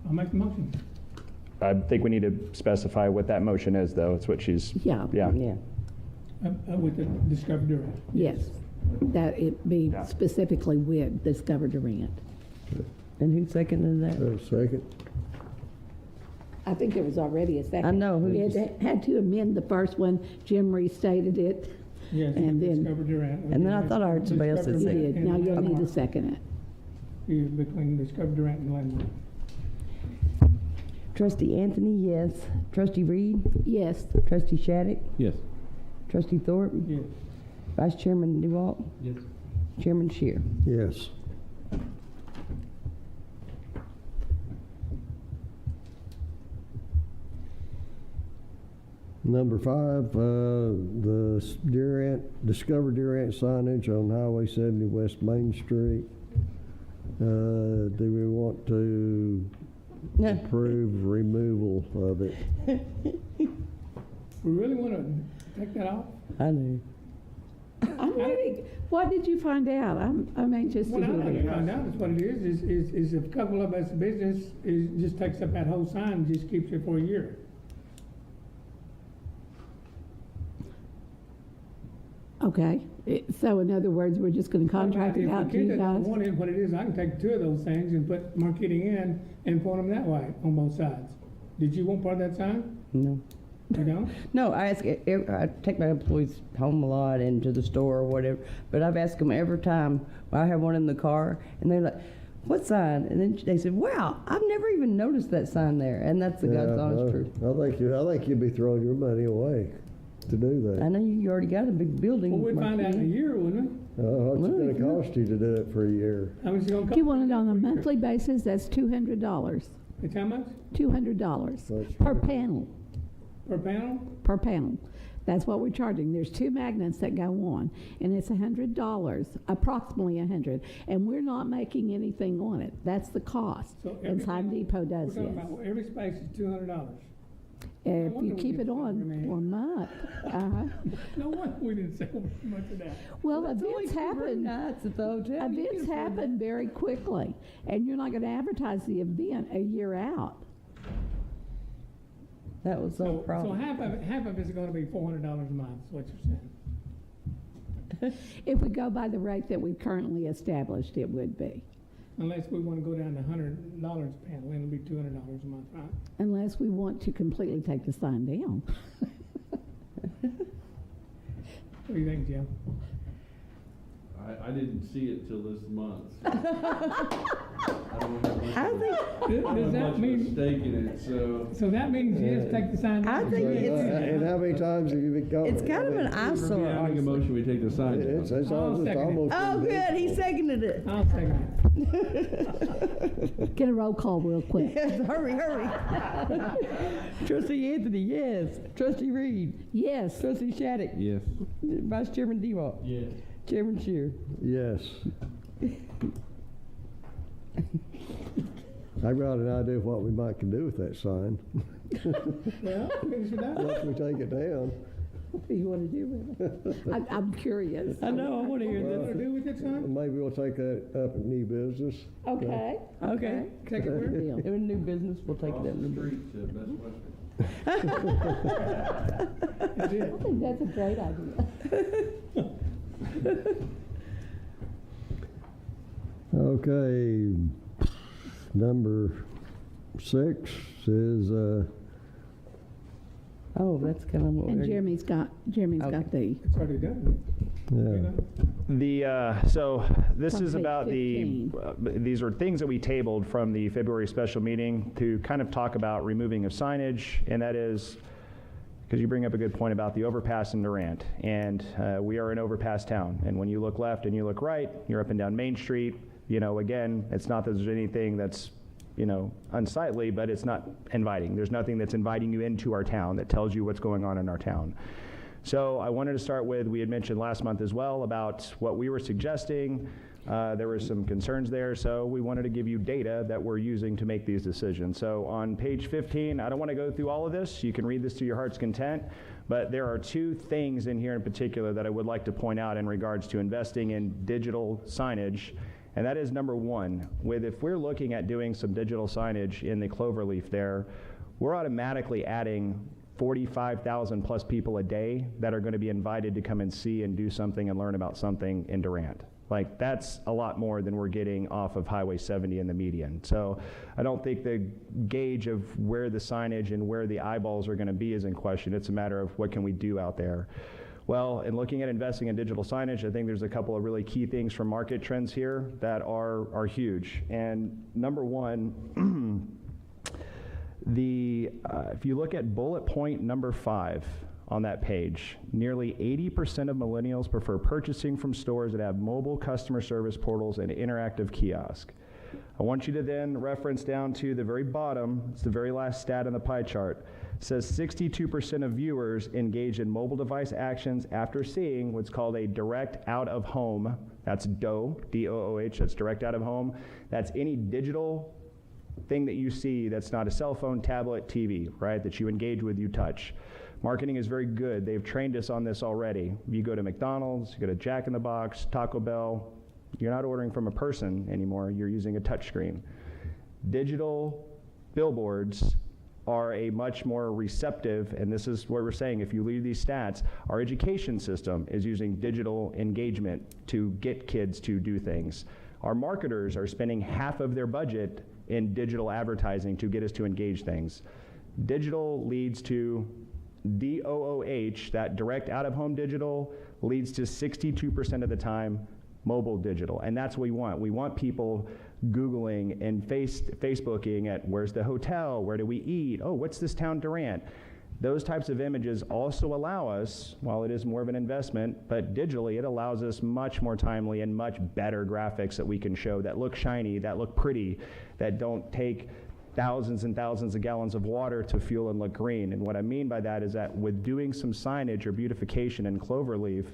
I'll make the motion. I think we need to specify what that motion is, though. It's what she's. Yeah. Yeah. Yeah. With the Discover Durant. Yes, that it be Yeah. specifically with Discover Durant. And who seconded that? Second. I think there was already a second. I know, who We had to amend the first one, Jim restated it. Yes, And then- Discover Durant. And then I thought I heard somebody else that You said- did, now you'll need to second it. Between Discover Durant and Landmark. Trustee Anthony, yes. Trustee Reed? Yes, Trustee Shattuck? Yes. Trustee Thorpe? Yes. Vice Chairman DeWalt? Yes. Chairman Shear? Yes. Number 5, the Discover Durant signage on Highway 70 West Main Street. Do we want to approve removal of it? We really want to take that off? I knew. I'm ready. What did you find out? I'm anxious to What I hear like to that. find out is what it is if a couple of us business just takes up that whole sign and just keeps it for a year. Okay, so in other words, we're just gonna contract it out to you If guys? the kid doesn't want it, what it is, I can take 2 of those things and put marketing in and point them that way on both sides. Did you want part of that sign? No. You don't? No, I take my employees home a lot and to the store or whatever, but I've asked them every time. I have one in the car, and they're like, "What sign?" And then they said, "Wow, I've never even noticed that sign there." And that's the God's honest truth. I think you'd be throwing your money away to do that. I know you already got a big building. Well, we'd find out in a Marquis. year, wouldn't we? What's Well, it if gonna you- cost you to do it for a year? How much is it gonna cost? If you want it on a monthly basis, that's $200. It's how much $200 That's- per panel. per panel? Per panel. That's what we're charging. There's 2 magnets that go on, and it's $100, approximately 100, and we're not making anything on it. That's the cost. So And Home Depot We're does talking this. about every space is $200. If wonder you we keep didn't it sell on very many. for a month. Uh-huh. No wonder we didn't sell much of that. Well, That's only events 2 happen. nights at the hotel. You Events can afford happen very quickly, and you're not going to advertise the event a year out. That was no So problem. half of it's gonna be $400 a month, is what you're saying. If we go by the rate that we've currently established, it would be. Unless we wanna go down to $100 a panel, then it'll be $200 a month, right? Unless we want to completely take the sign down. What do you think, Jim? I didn't see it till this month. I don't have much I of a- think, Does I don't that have much mean, stake in it, so. so that means yes, take the sign down? I think And how many times have you been going? it's kind of an eyesore. I make a motion, we take the sign down. It's I'll almost. second it. Oh, good, he seconded it. I'll second Get a roll call real quick. Yes, hurry. Trustee Anthony, yes. Trustee Reed. Yes. Trustee Shattuck. Yes. Vice Chairman DeWalt. Yes. Chairman Shear. Yes. I've got an idea of what we might can do with that sign, it. Well, finish it up. once we take it down. What do you want to do with it? I'm curious. I know, I want to hear What do you this. wanna do with it, son? Maybe we'll take that up in new business. Okay. Okay. Take it where? Deal. In a new business, we'll take it up. in new business. Best Western. That's it. I think that's a great idea. Okay, number 6 is, Oh, that's kind of what And we're. Jeremy's got the, It's already done. yeah. So this On is page about 15. these are things that we tabled from the February special meeting to kind of talk about removing of signage, and that is because you bring up a good point about the overpass in Durant, and we are an overpass town, and when you look left and you look right, you're up and down Main Street. You know, again, it's not that there's anything that's, you know, unsightly, but it's not inviting. There's nothing that's inviting you into our town that tells you what's going on in our town. So I wanted to start with, we had mentioned last month as well about what we were suggesting. There were some concerns there, so we wanted to give you data that we're using to make these decisions. So on page 15, I don't want to go through all of this. You can read this to your heart's content, but there are two things in here in particular that I would like to point out in regards to investing in digital signage. And that is number one, if we're looking at doing some digital signage in the cloverleaf there, we're automatically adding 45,000 plus people a day that are going to be invited to come and see and do something and learn about something in Durant. Like, that's a lot more than we're getting off of Highway 70 in the median. So I don't think the gauge of where the signage and where the eyeballs are going to be is in question. It's a matter of what can we do out there. Well, in looking at investing in digital signage, I think there's a couple of really key things from market trends here that are huge. And number one, if you look at bullet point number 5 on that page, nearly 80% of millennials prefer purchasing from stores that have mobile customer service portals and interactive kiosk. I want you to then reference down to the very bottom. It's the very last stat on the pie chart. It says 62% of viewers engage in mobile device actions after seeing what's called a direct out of home. That's DOOH, D-O-O-H, that's direct out of home. That's any digital thing that you see that's not a cell phone, tablet, TV, right, that you engage with, you touch. Marketing is very good. They've trained us on this already. You go to McDonald's, you go to Jack in the Box, Taco Bell, you're not ordering from a person anymore, you're using a touch screen. Digital billboards are a much more receptive, and this is what we're saying, if you read these stats, our education system is using digital engagement to get kids to do things. Our marketers are spending half of their budget in digital advertising to get us to engage things. Digital leads to DOOH, that direct out-of-home digital, leads to 62% of the time mobile digital, and that's what we want. We want people Googling and Facebooking at where's the hotel, where do we eat, oh, what's this town Durant? Those types of images also allow us, while it is more of an investment, but digitally it allows us much more timely and much better graphics that we can show that look shiny, that look pretty, that don't take thousands and thousands of gallons of water to fuel and look green. And what I mean by that is that with doing some signage or beautification in cloverleaf,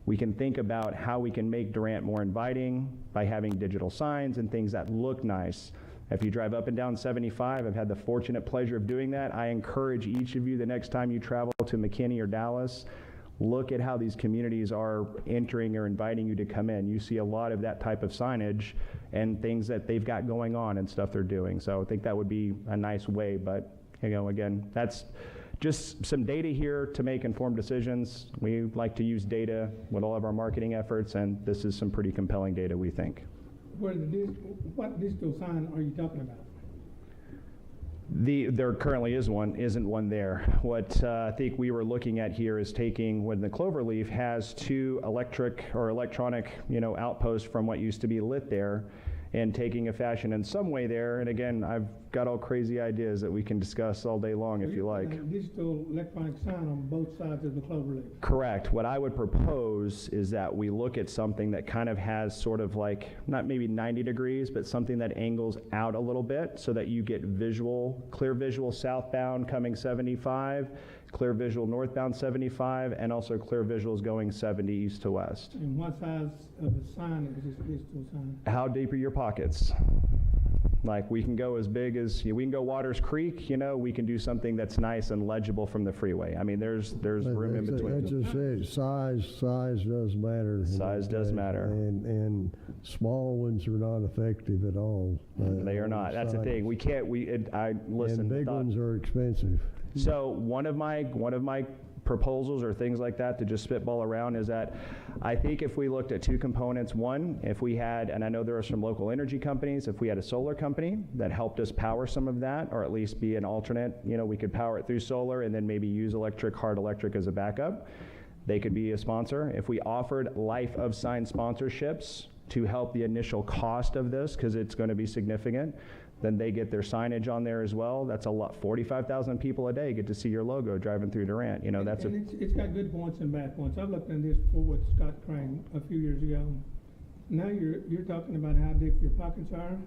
we can think about how we can make Durant more inviting by having digital signs and things that look nice. If you drive up and down 75, I've had the fortunate pleasure of doing that. I encourage each of you the next time you travel to McKinney or Dallas, look at how these communities are entering or inviting you to come in. You see a lot of that type of signage and things that they've got going on and stuff they're doing. So I think that would be a nice way, but you know, again, that's just some data here to make informed decisions. We like to use data with all of our marketing efforts, and this is some pretty compelling data, we think. What digital sign are you talking about? There currently isn't one there. What I think we were looking at here is taking, when the cloverleaf has 2 electric or electronic, outposts from what used to be lit there, and taking a fashion in some way there. And again, I've got all crazy ideas that we can discuss all day long if you like. A digital electronic sign on both sides of the cloverleaf. Correct. What I would propose is that we look at something that kind of has sort of like, not maybe 90 degrees, but something that angles out a little bit so that you get clear visual southbound coming 75, clear visual northbound 75, and also clear visuals going 70 east to west. And what size of the sign is this digital sign? How deep are your pockets? Like, we can go as big as, we can go Waters Creek, we can do something that's nice and legible from the freeway. I mean, there's room in between. That's just it. Size does matter. Size does matter. And small ones are not effective at all. They are not. That's the thing. We can't, listen. And big ones are expensive. So one of my proposals or things like that to just spitball around is that I think if we looked at 2 components, one, if we had, and I know there are some local energy companies, if we had a solar company that helped us power some of that, or at least be an alternate, we could power it through solar and then maybe use hard electric as a backup. They could be a sponsor. If we offered life of sign sponsorships to help the initial cost of this, because it's going to be significant, then they get their signage on there as well. That's a lot. 45,000 people a day get to see your logo driving through Durant. You know, that's and it's got good points and bad points. I've looked at this before with Scott Crane a few years ago. Now you're talking about how deep your pockets are.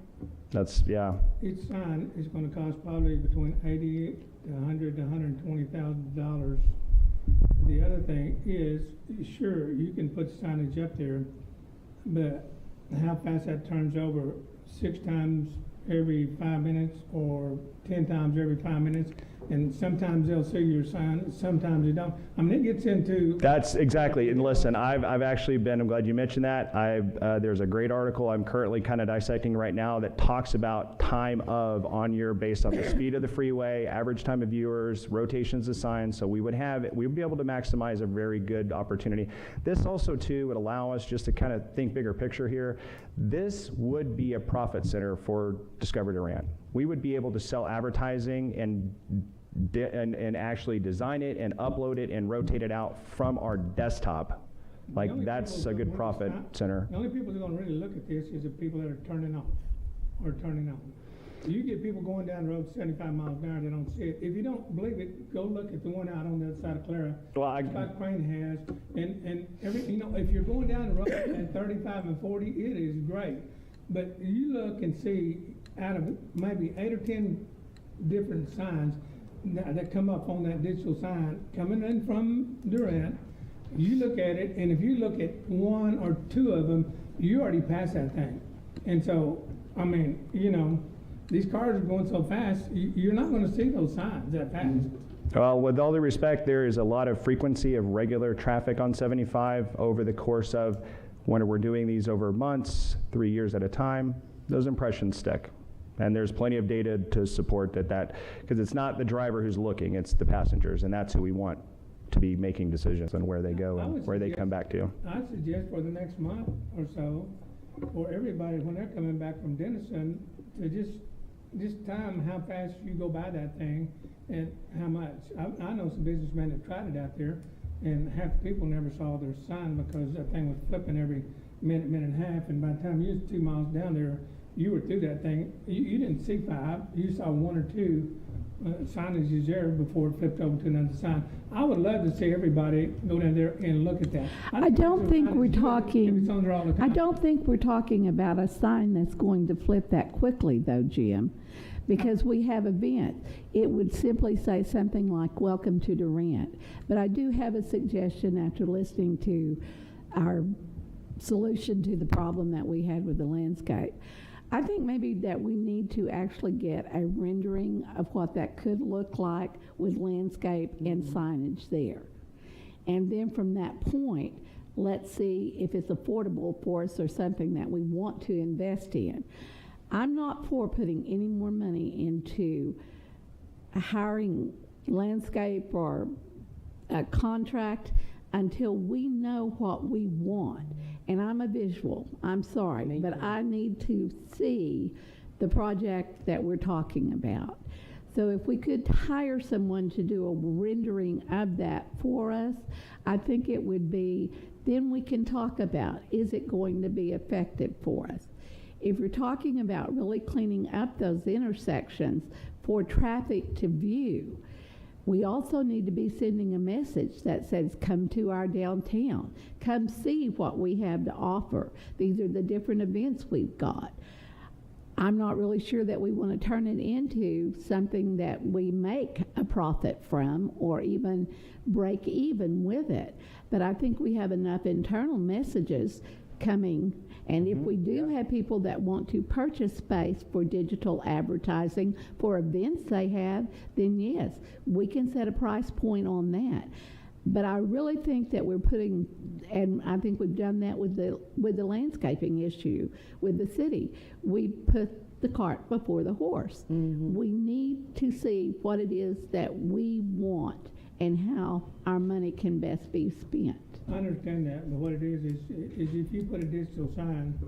That's, yeah. Each sign is going to cost probably between $80 to $100 to $120,000. The other thing is, sure, you can put signage up there, but how fast that turns over 6 times every 5 minutes or 10 times every 5 minutes, and sometimes they'll see your sign, sometimes they don't. I mean, it gets into... That's exactly, and listen, I've actually been, I'm glad you mentioned that. There's a great article I'm currently kind of dissecting right now that talks about time of on year based on the speed of the freeway, average time of viewers, rotations of signs, so we would be able to maximize a very good opportunity. This also too would allow us just to kind of think bigger picture here. This would be a profit center for Discover Durant. We would be able to sell advertising and actually design it and upload it and rotate it out from our desktop. Like, that's a good profit center. The only people who are going to really look at this is the people that are turning off or turning on. You get people going down the road 75 miles an hour, they don't see it. If you don't believe it, go look at the one out on the other side of Clara. Well, Scott Crane has, and every, you know, if you're going down the road at 35 and 40, it is great. But you look and see out of maybe 8 or 10 different signs that come up on that digital sign coming in from Durant, you look at it, and if you look at 1 or 2 of them, you already passed that thing. And so, I mean, you know, these cars are going so fast, you're not going to see those signs that fast. Well, with all due respect, there is a lot of frequency of regular traffic on 75 over the course of when we're doing these over months, 3 years at a time. Those impressions stick. And there's plenty of data to support that, because it's not the driver who's looking, it's the passengers, and that's who we want to be making decisions on where they go and where they come back to. I suggest for the next month or so, for everybody, when they're coming back from Denison, to just time how fast you go by that thing and how much. I know some businessmen that tried it out there, and half the people never saw their sign because that thing was flipping every minute and a half, and by the time you was 2 miles down there, you were through that thing. You didn't see 5, you saw 1 or 2 signages there before it flipped over to another sign. I would love to see everybody go down there and look at that. I don't think we're talking, if it's on there all the time. I don't think we're talking about a sign that's going to flip that quickly though, Jim, because we have events. It would simply say something like, "Welcome to Durant." But I do have a suggestion after listening to our solution to the problem that we had with the landscape. I think maybe that we need to actually get a rendering of what that could look like with landscape and signage there. And then from that point, let's see if it's affordable for us or something that we want to invest in. I'm not for putting any more money into hiring landscape or a contract until we know what we want. And I'm a visual, I'm sorry, but I need to see the project that we're talking about. So if we could hire someone to do a rendering of that for us, I think it would be, then we can talk about, is it going to be effective for us? If you're talking about really cleaning up those intersections for traffic to view, we also need to be sending a message that says, come to our downtown. Come see what we have to offer. These are the different events we've got. I'm not really sure that we want to turn it into something that we make a profit from or even break even with it. But I think we have enough internal messages coming. And if we do have people that want to purchase space for digital advertising for events they have, then yes, we can set a price point on that. But I really think that we're putting, and I think we've done that with the landscaping issue with the city. We put the cart before the horse. We need to see what it is that we want and how our money can best be spent. I understand that, but what it is if you put a digital sign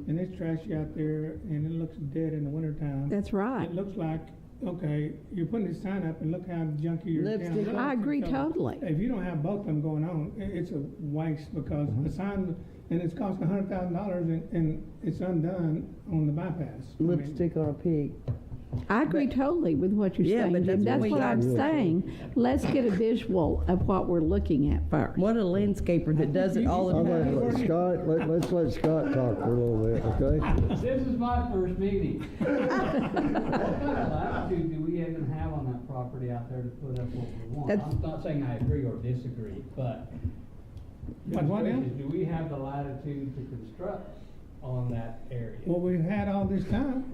and it's trashy out there and it looks dead in the wintertime. That's right. It looks like, okay, you're putting this sign up and look how junky your town looks. I agree totally. If you don't have both of them going on, it's a waste because the sign and it's cost $100,000 and it's undone on the bypass. I mean, Lipstick on a pig. I agree totally with what you're Yeah, saying, but Jim. that's That's what what we I'm got. saying. Let's get a visual of what we're looking at first. What a landscaper that does it all the I time. think, let's let Scott talk for a little bit, okay? This is my first meeting. What kind of latitude do we even have on that property out there to put up what we want? That's- I'm not saying I agree or disagree, but But what now? do we have the latitude to construct on that area? What we've had all this time.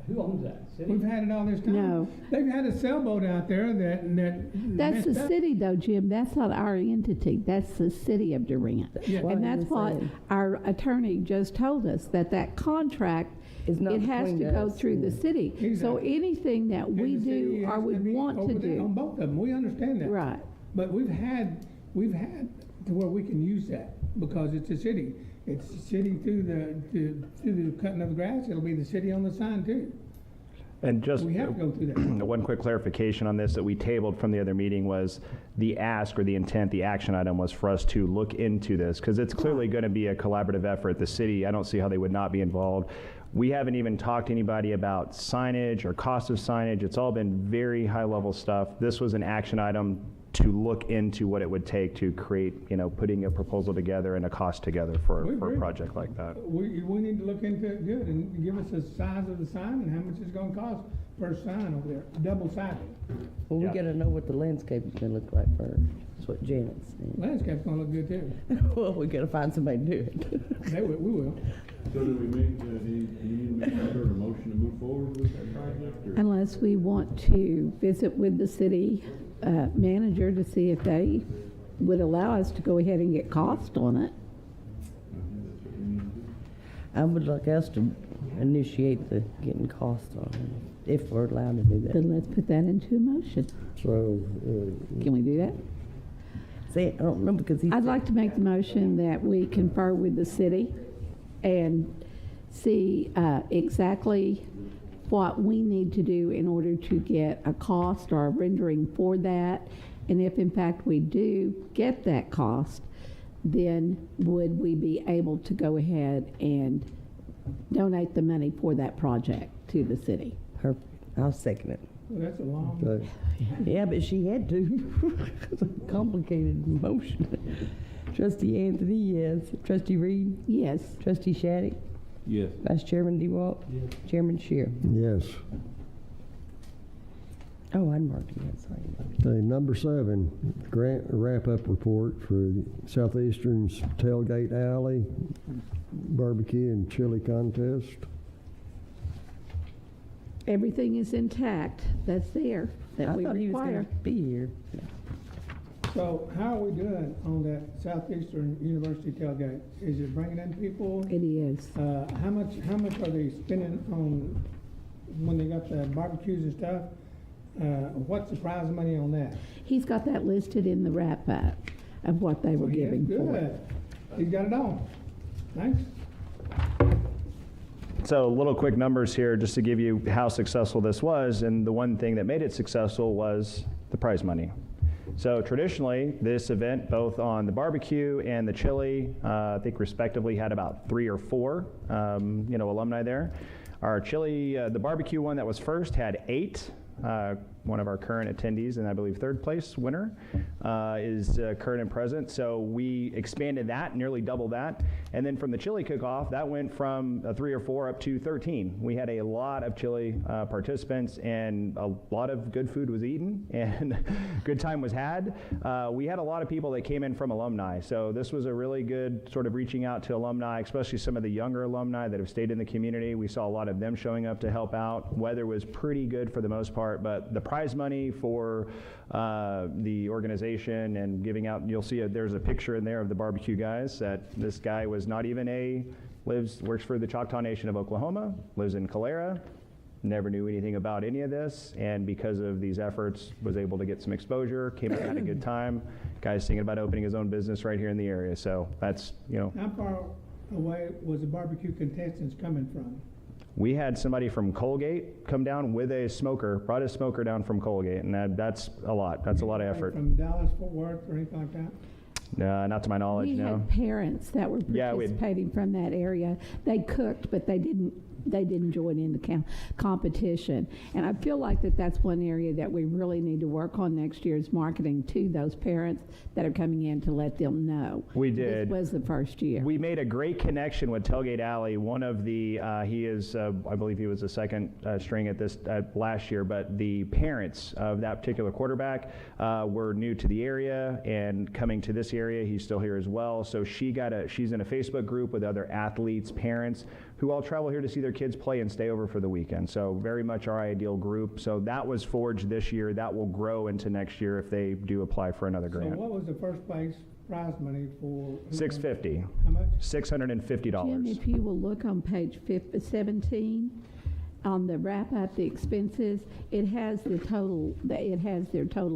Who owns that? City? We've had it all this time. No. They've had a sailboat out there that That's the messed up. city though, Jim. That's not our entity. That's the city of Durant. Yeah. Why And am I that's what saying? our attorney just told us, that contract, It's not it has to between go us. through the city. So Exactly. anything that And we the city do or has would be want to over there on do. both of them. We understand that. Right. But we've had to where we can use that because it's a city. It's the city through the cutting of the grass. It'll be the city on the sign too. And just We have to go through that. one quick clarification on this that we tabled from the other meeting was the ask or the intent, the action item was for us to look into this because it's clearly going to be a collaborative effort. The city, I don't see how they would not be involved. We haven't even talked to anybody about signage or cost of signage. It's all been very high level stuff. This was an action item to look into what it would take to create, putting a proposal together and a cost together for We a agree. project like that. We need to look into it good and give us the size of the sign and how much it's gonna cost per sign over there, double sided. Well, we Yeah. gotta know what the landscape is gonna look like first. That's what Janet's saying. Landscape's gonna look good too. Well, we gotta find somebody to do it. We will. So do we make, do you need to make some sort of motion to move forward with that project? Or? Unless we want to visit with the city manager to see if they would allow us to go ahead and get cost on it. I would like us to initiate the getting cost on it, if we're allowed to do that. Then let's put that into a motion. So, Can we do that? Say it, I don't know because he's. I'd like to make the motion that we confer with the city and see exactly what we need to do in order to get a cost or a rendering for that. And if in fact we do get that cost, then would we be able to go ahead and donate the money for that project to the city? Perfect. I'll second it. Well, that's a long. okay. Yeah, but she had to. It's a complicated motion. Trustee Anthony, yes. Trustee Reed? Yes. Trustee Shattuck? Yes. Vice Chairman DeWalt? Yes. Chairman Shear? Yes. Oh, I'd mark it, yes. Okay, number 7, grant wrap-up report for the Southeastern's Tailgate Alley Barbecue and Chili Contest. Everything is intact. That's there that I we thought he was require. gonna be here. So how are we doing on that Southeastern University tailgate? Is it bringing in people? It is. How much are they spending on, when they got the barbecues and stuff? What's the prize money on that? He's got that listed in the wrap-up of what they were Oh, yeah, giving for it. good. He's got it all. Thanks. So little quick numbers here just to give you how successful this was, and the one thing that made it successful was the prize money. So traditionally, this event, both on the barbecue and the chili, I think respectively had about 3 or 4, alumni there. Our chili, the barbecue one that was first had 8. One of our current attendees, and I believe 3rd place winner, is current and present. So we expanded that, nearly doubled that. And then from the chili cook-off, that went from 3 or 4 up to 13. We had a lot of chili participants, and a lot of good food was eaten, and good time was had. We had a lot of people that came in from alumni. So this was a really good sort of reaching out to alumni, especially some of the younger alumni that have stayed in the community. We saw a lot of them showing up to help out. Weather was pretty good for the most part, but the prize money for the organization and giving out, you'll see there's a picture in there of the barbecue guys that this guy was not even works for the Choctaw Nation of Oklahoma, lives in Calera, never knew anything about any of this, and because of these efforts was able to get some exposure, came out, had a good time. Guy's thinking about opening his own business right here in the area, so that's, How far away was the barbecue contestants coming from? We had somebody from Colgate come down with a smoker, brought a smoker down from Colgate, and that's a lot. That's a lot of effort. From Dallas, Fort Worth, or anything like that? Not to my knowledge, We no. had parents that were Yeah, we had- participating from that area. They cooked, but they didn't join in the competition. And I feel like that's one area that we really need to work on next year is marketing to those parents that are coming in to let them know. We did. This was the first year. We made a great connection with Tailgate Alley. One of the, he is, I believe he was the second string at this last year, but the parents of that particular quarterback were new to the area and coming to this area. He's still here as well. So she's in a Facebook group with other athletes, parents, who all travel here to see their kids play and stay over for the weekend. So very much our ideal group. So that was forged this year. That will grow into next year if they do apply for another So grant. what was the first place prize money for? $650. How much? $650. Jim, if you will look on page 17, on the wrap up the expenses, it has their total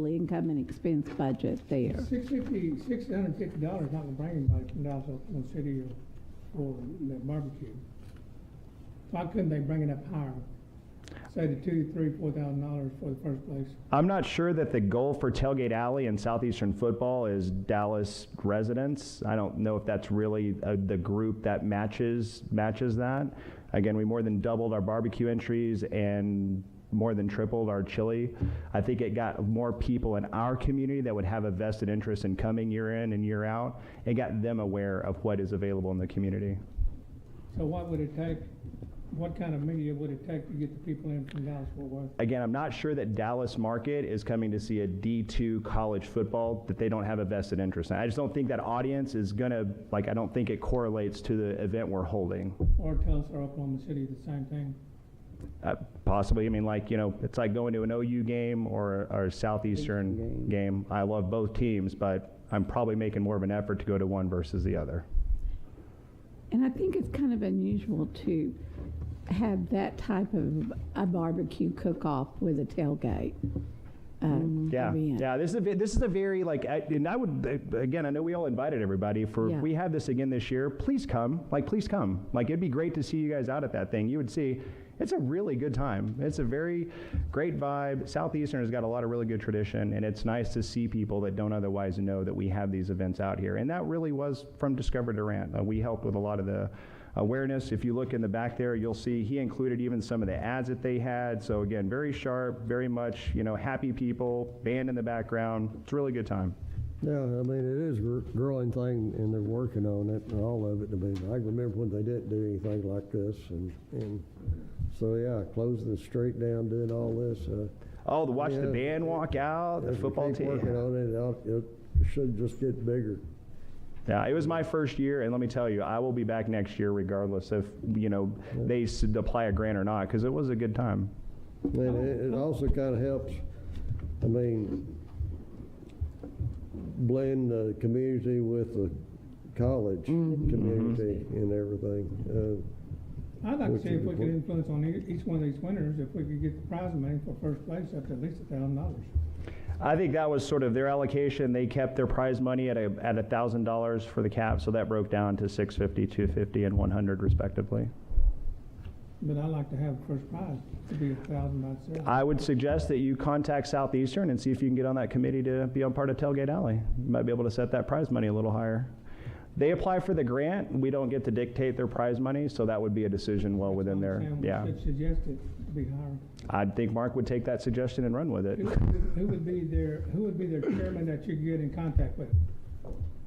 income and expense budget there. $650 not gonna bring anybody from Dallas, Oklahoma City or the barbecue. Why couldn't they bring it up higher? Say the $2,000, $3,000, $4,000 for the first place. I'm not sure that the goal for Tailgate Alley and Southeastern football is Dallas residents. I don't know if that's really the group that matches that. Again, we more than doubled our barbecue entries and more than tripled our chili. I think it got more people in our community that would have a vested interest in coming year in and year out. It got them aware of what is available in the community. So what would it take? What kind of media would it take to get the people in from Dallas-Fort Worth? Again, I'm not sure that Dallas market is coming to see a D2 college football that they don't have a vested interest in. I just don't think that audience is going to, I don't think it correlates to the event we're holding. Or Tulsa or Oklahoma City, the same thing? Possibly. I mean, it's like going to an OU game or a Southeastern game. I love both teams, but I'm probably making more of an effort to go to one versus the other. And I think it's kind of unusual to have that type of a barbecue cook-off with a tailgate event. Yeah. This is a very and I would again. I know we all invited everybody for. Yeah. If we have this again this year, please come. Please come. It'd be great to see you guys out at that thing. You would see. It's a really good time. It's a very great vibe. Southeastern has got a lot of really good tradition, and it's nice to see people that don't otherwise know that we have these events out here. And that really was from Discover Durant. We helped with a lot of the awareness. If you look in the back there, you'll see he included even some of the ads that they had. So again, very sharp, very much, happy people, band in the background. It's a really good time. Yeah, I mean, it is a growing thing, and they're working on it, and all of it. I remember when they didn't do anything like this, and so, yeah, closing the street down, doing all this. To watch the band walk out, the football team. Working on it, it should just get bigger. Yeah, it was my first year, and let me tell you, I will be back next year regardless if, they apply a grant or not, because it was a good time. And it also kind of helps, blend the community with the college community and everything. I'd like to see if we could influence on each one of these winners, if we could get the prize money for first place up to at least $1,000. I think that was sort of their allocation. They kept their prize money at $1,000 for the cap, so that broke down to $650, $250, and $100 respectively. But I'd like to have the first prize to be $1,000 by itself. I would suggest that you contact Southeastern and see if you can get on that committee to be on part of Tailgate Alley. You might be able to set that prize money a little higher. They apply for the grant. We don't get to dictate their prize money, so that would be a decision well within their, yeah. We should suggest it to be higher. I think Mark would take that suggestion and run with it. Who would be their chairman that you get in contact with?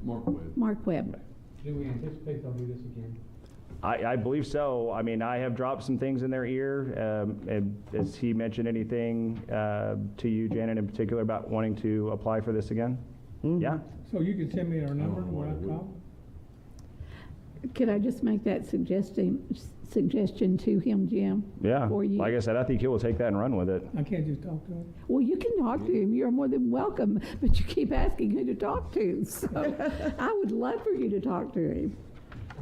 Mark Webb. Do we anticipate they'll do this again? I believe so. I mean, I have dropped some things in their ear. And has he mentioned anything to you, Janet, in particular, about wanting to apply for this again? Mm-hmm. Yeah. So you could send me their number when I call? Could I just make that suggestion to him, Jim? Yeah. For you? Like I said, I think he will take that and run with it. I can't just talk to him. Well, you can talk to him. You're more than welcome, but you keep asking who to talk to. So I would love for you to talk to him.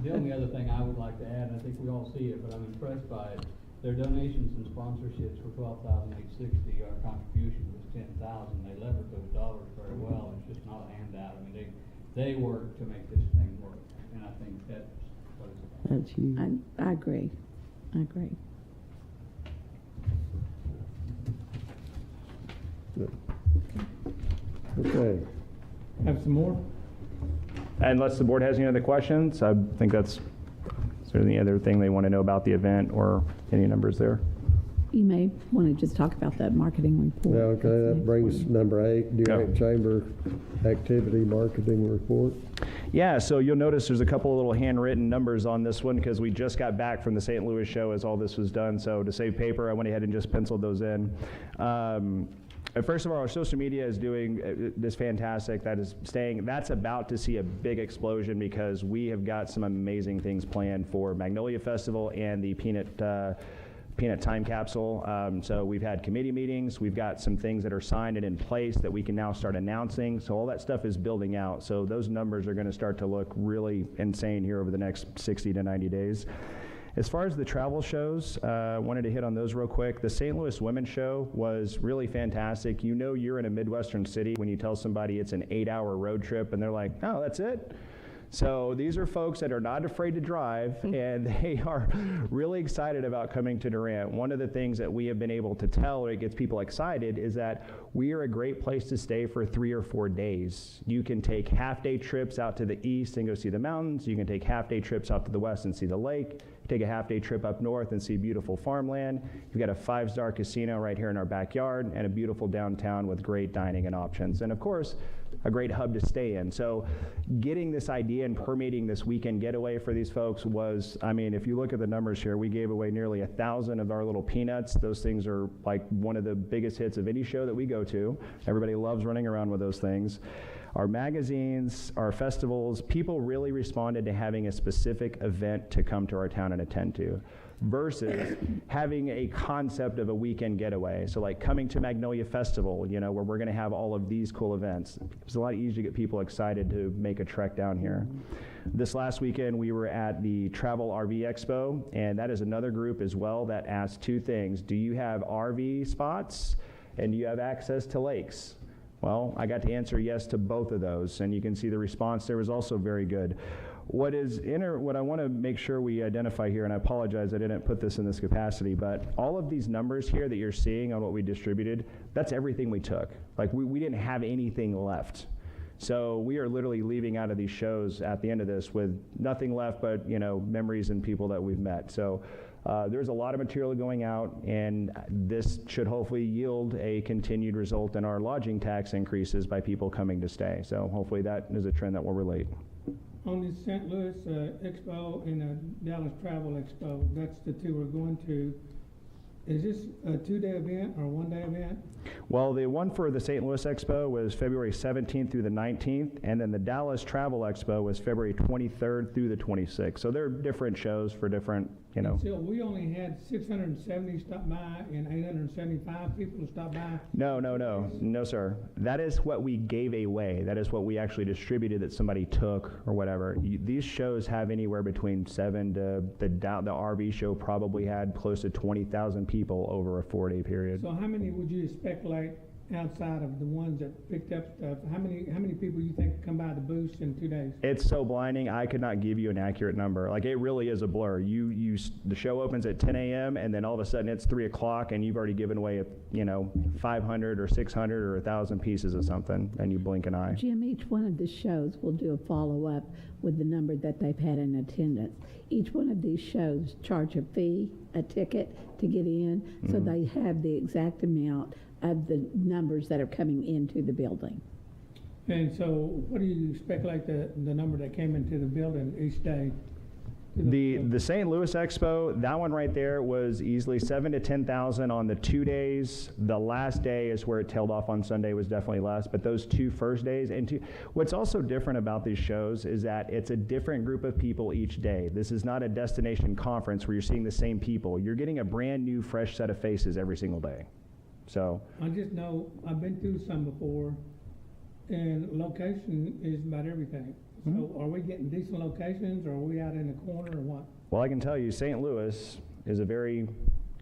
The only other thing I would like to add, and I think we all see it, but I'm impressed by it, their donations and sponsorships were $12,860. Our contribution was $10,000. They levered those dollars very well. It's just not a handout. I mean, they work to make this thing work, and I think that's what it's about. That's huge. I agree. I agree. Okay. Have some more? Unless the board has any other questions, I think that's, is there any other thing they want to know about the event or any numbers there? You may want to just talk about that marketing report. Yeah, okay, that Next brings one. number 8, Durant Chamber Activity Marketing Report. Yeah, so you'll notice there's a couple of little handwritten numbers on this one because we just got back from the St. Louis show as all this was done. So to save paper, I went ahead and just penciled those in. First of all, our social media is doing this fantastic. That is staying. That's about to see a big explosion because we have got some amazing things planned for Magnolia Festival and the Peanut Time Capsule. So we've had committee meetings. We've got some things that are signed and in place that we can now start announcing. So all that stuff is building out. So those numbers are going to start to look really insane here over the next 60 to 90 days. As far as the travel shows, wanted to hit on those real quick. The St. Louis Women's Show was really fantastic. You know you're in a Midwestern city when you tell somebody it's an 8-hour road trip and they're like, oh, that's it? So these are folks that are not afraid to drive, and they are really excited about coming to Durant. One of the things that we have been able to tell, or it gets people excited, is that we are a great place to stay for 3 or 4 days. You can take half-day trips out to the east and go see the mountains. You can take half-day trips out to the west and see the lake. Take a half-day trip up north and see beautiful farmland. You've got a 5-star casino right here in our backyard and a beautiful downtown with great dining and options. And of course, a great hub to stay in. So getting this idea and permeating this weekend getaway for these folks was, I mean, if you look at the numbers here, we gave away nearly 1,000 of our little peanuts. Those things are like one of the biggest hits of any show that we go to. Everybody loves running around with those things. Our magazines, our festivals, people really responded to having a specific event to come to our town and attend to versus having a concept of a weekend getaway. So like coming to Magnolia Festival, you know, where we're gonna have all of these cool events. It's a lot easier to get people excited to make a trek down here. This last weekend, we were at the Travel RV Expo, and that is another group as well that asked 2 things. Do you have RV spots, and do you have access to lakes? Well, I got to answer yes to both of those, and you can see the response there was also very good. What I want to make sure we identify here, and I apologize I didn't put this in this capacity, but all of these numbers here that you're seeing on what we distributed, that's everything we took. Like we didn't have anything left. So we are literally leaving out of these shows at the end of this with nothing left but, you know, memories and people that we've met. So there's a lot of material going out, and this should hopefully yield a continued result in our lodging tax increases by people coming to stay. So hopefully that is a trend that will relate. On the St. Louis Expo and the Dallas Travel Expo, that's the 2 we're going to. Is this a 2-day event or a 1-day event? Well, the one for the St. Louis Expo was February 17th through the 19th, and then the Dallas Travel Expo was February 23rd through the 26th. So they're different shows for different, you know. So we only had 670 stop by and 875 people stop by? No, sir. That is what we gave away. That is what we actually distributed that somebody took or whatever. These shows have anywhere between 7 to, the RV show probably had close to 20,000 people over a 4-day period. So how many would you expect, like, outside of the ones that picked up stuff? How many people you think come by the booth in 2 days? It's so blinding, I could not give you an accurate number. Like, it really is a blur. The show opens at 10 a.m. and then all of a sudden it's 3 o'clock and you've already given away, 500 or 600 or 1,000 pieces of something, and you blink an eye. Jim, each one of the shows will do a follow-up with the number that they've had in attendance. Each one of these shows charge a fee, a ticket to get in, so they have the exact amount of the numbers that are coming into the building. And so what do you expect, like the number that came into the building each day? The St. Louis Expo, that one right there was easily 7,000 to 10,000 on the 2 days. The last day is where it tailed off on Sunday, was definitely less, but those 2 first days. And what's also different about these shows is that it's a different group of people each day. This is not a destination conference where you're seeing the same people. You're getting a brand new, fresh set of faces every single day. So I just know, I've been through some before, and location is about everything. So are we getting decent locations, or are we out in the corner, or what? Well, I can tell you St. Louis is a very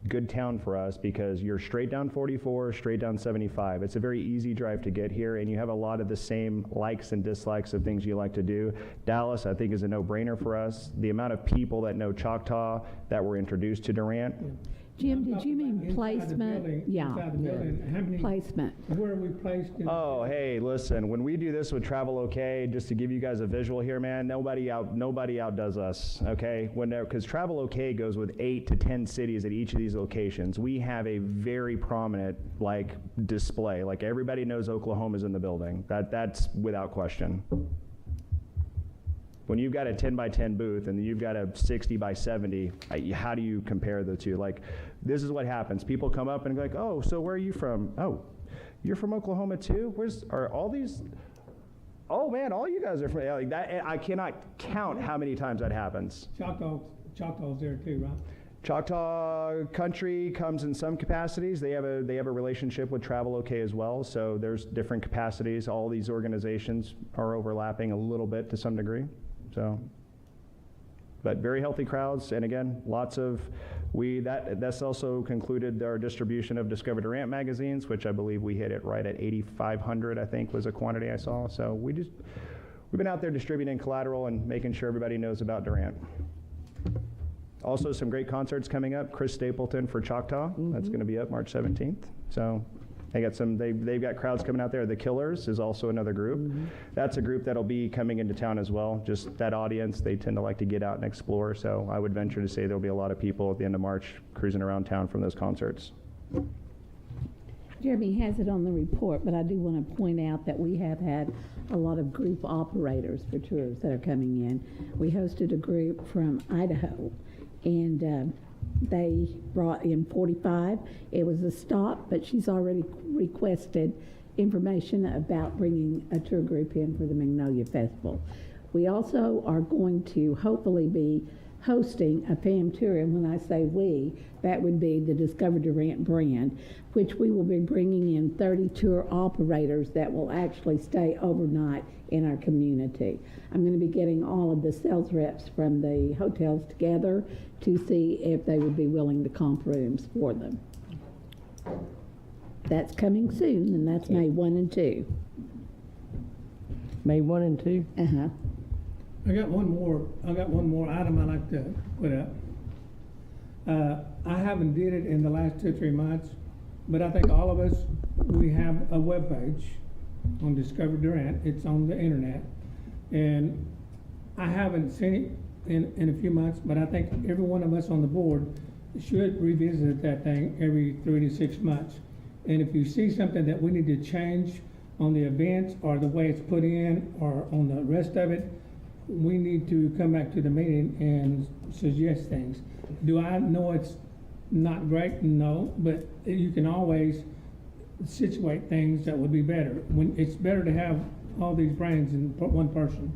good town for us because you're straight down 44, straight down 75. It's a very easy drive to get here, and you have a lot of the same likes and dislikes of things you like to do. Dallas, I think, is a no-brainer for us. The amount of people that know Choctaw that were introduced to Durant. Jim, I'm did talking you mean about inside the placement? building, Yeah. inside the building. How many, Placement. where are we placed in? Oh, hey, listen, when we do this with Travel OK, just to give you guys a visual here, man, nobody outdoes us, okay? Because Travel OK goes with 8 to 10 cities at each of these locations. We have a very prominent, like, display. Like, everybody knows Oklahoma's in the building. That's without question. When you've got a 10 by 10 booth and you've got a 60 by 70, how do you compare the two? Like, this is what happens. People come up and go like, oh, so where are you from? Oh, you're from Oklahoma too? Are all these? Oh man, all you guys are from, like that. I cannot count how many times that happens. Choctaw's there too, right? Choctaw Country comes in some capacities. They have a relationship with Travel OK as well. So there's different capacities. All these organizations are overlapping a little bit to some degree. So, but very healthy crowds, and again, lots of that's also concluded our distribution of Discover Durant magazines, which I believe we hit it right at 8,500. I think was a quantity I saw. So we've been out there distributing collateral and making sure everybody knows about Durant. Also, some great concerts coming up. Chris Stapleton for Choctaw. That's going to be up March 17th. So they've got crowds coming out there. The Killers is also another group. That's a group that'll be coming into town as well. Just that audience, they tend to like to get out and explore. So I would venture to say there'll be a lot of people at the end of March cruising around town from those concerts. Jeremy has it on the report, but I do want to point out that we have had a lot of group operators for tours that are coming in. We hosted a group from Idaho, and they brought in 45. It was a stop, but she's already requested information about bringing a tour group in for the Magnolia Festival. We also are going to hopefully be hosting a fam tour, and when I say we, that would be the Discover Durant brand, which we will be bringing in 30 tour operators that will actually stay overnight in our community. I'm going to be getting all of the sales reps from the hotels together to see if they would be willing to comp rooms for them. That's coming soon, and that's May 1 and 2. May 1 and 2? Uh-huh. I got one more item I'd like to put up. I haven't did it in the last 2 or 3 months, but I think all of us, we have a webpage on Discover Durant. It's on the internet, and I haven't seen it in a few months, but I think every one of us on the board should revisit that thing every 3 to 6 months. And if you see something that we need to change on the events or the way it's put in or on the rest of it, we need to come back to the meeting and suggest things. Do I know it's not great? No, but you can always situate things that would be better. When it's better to have all these brains in one person.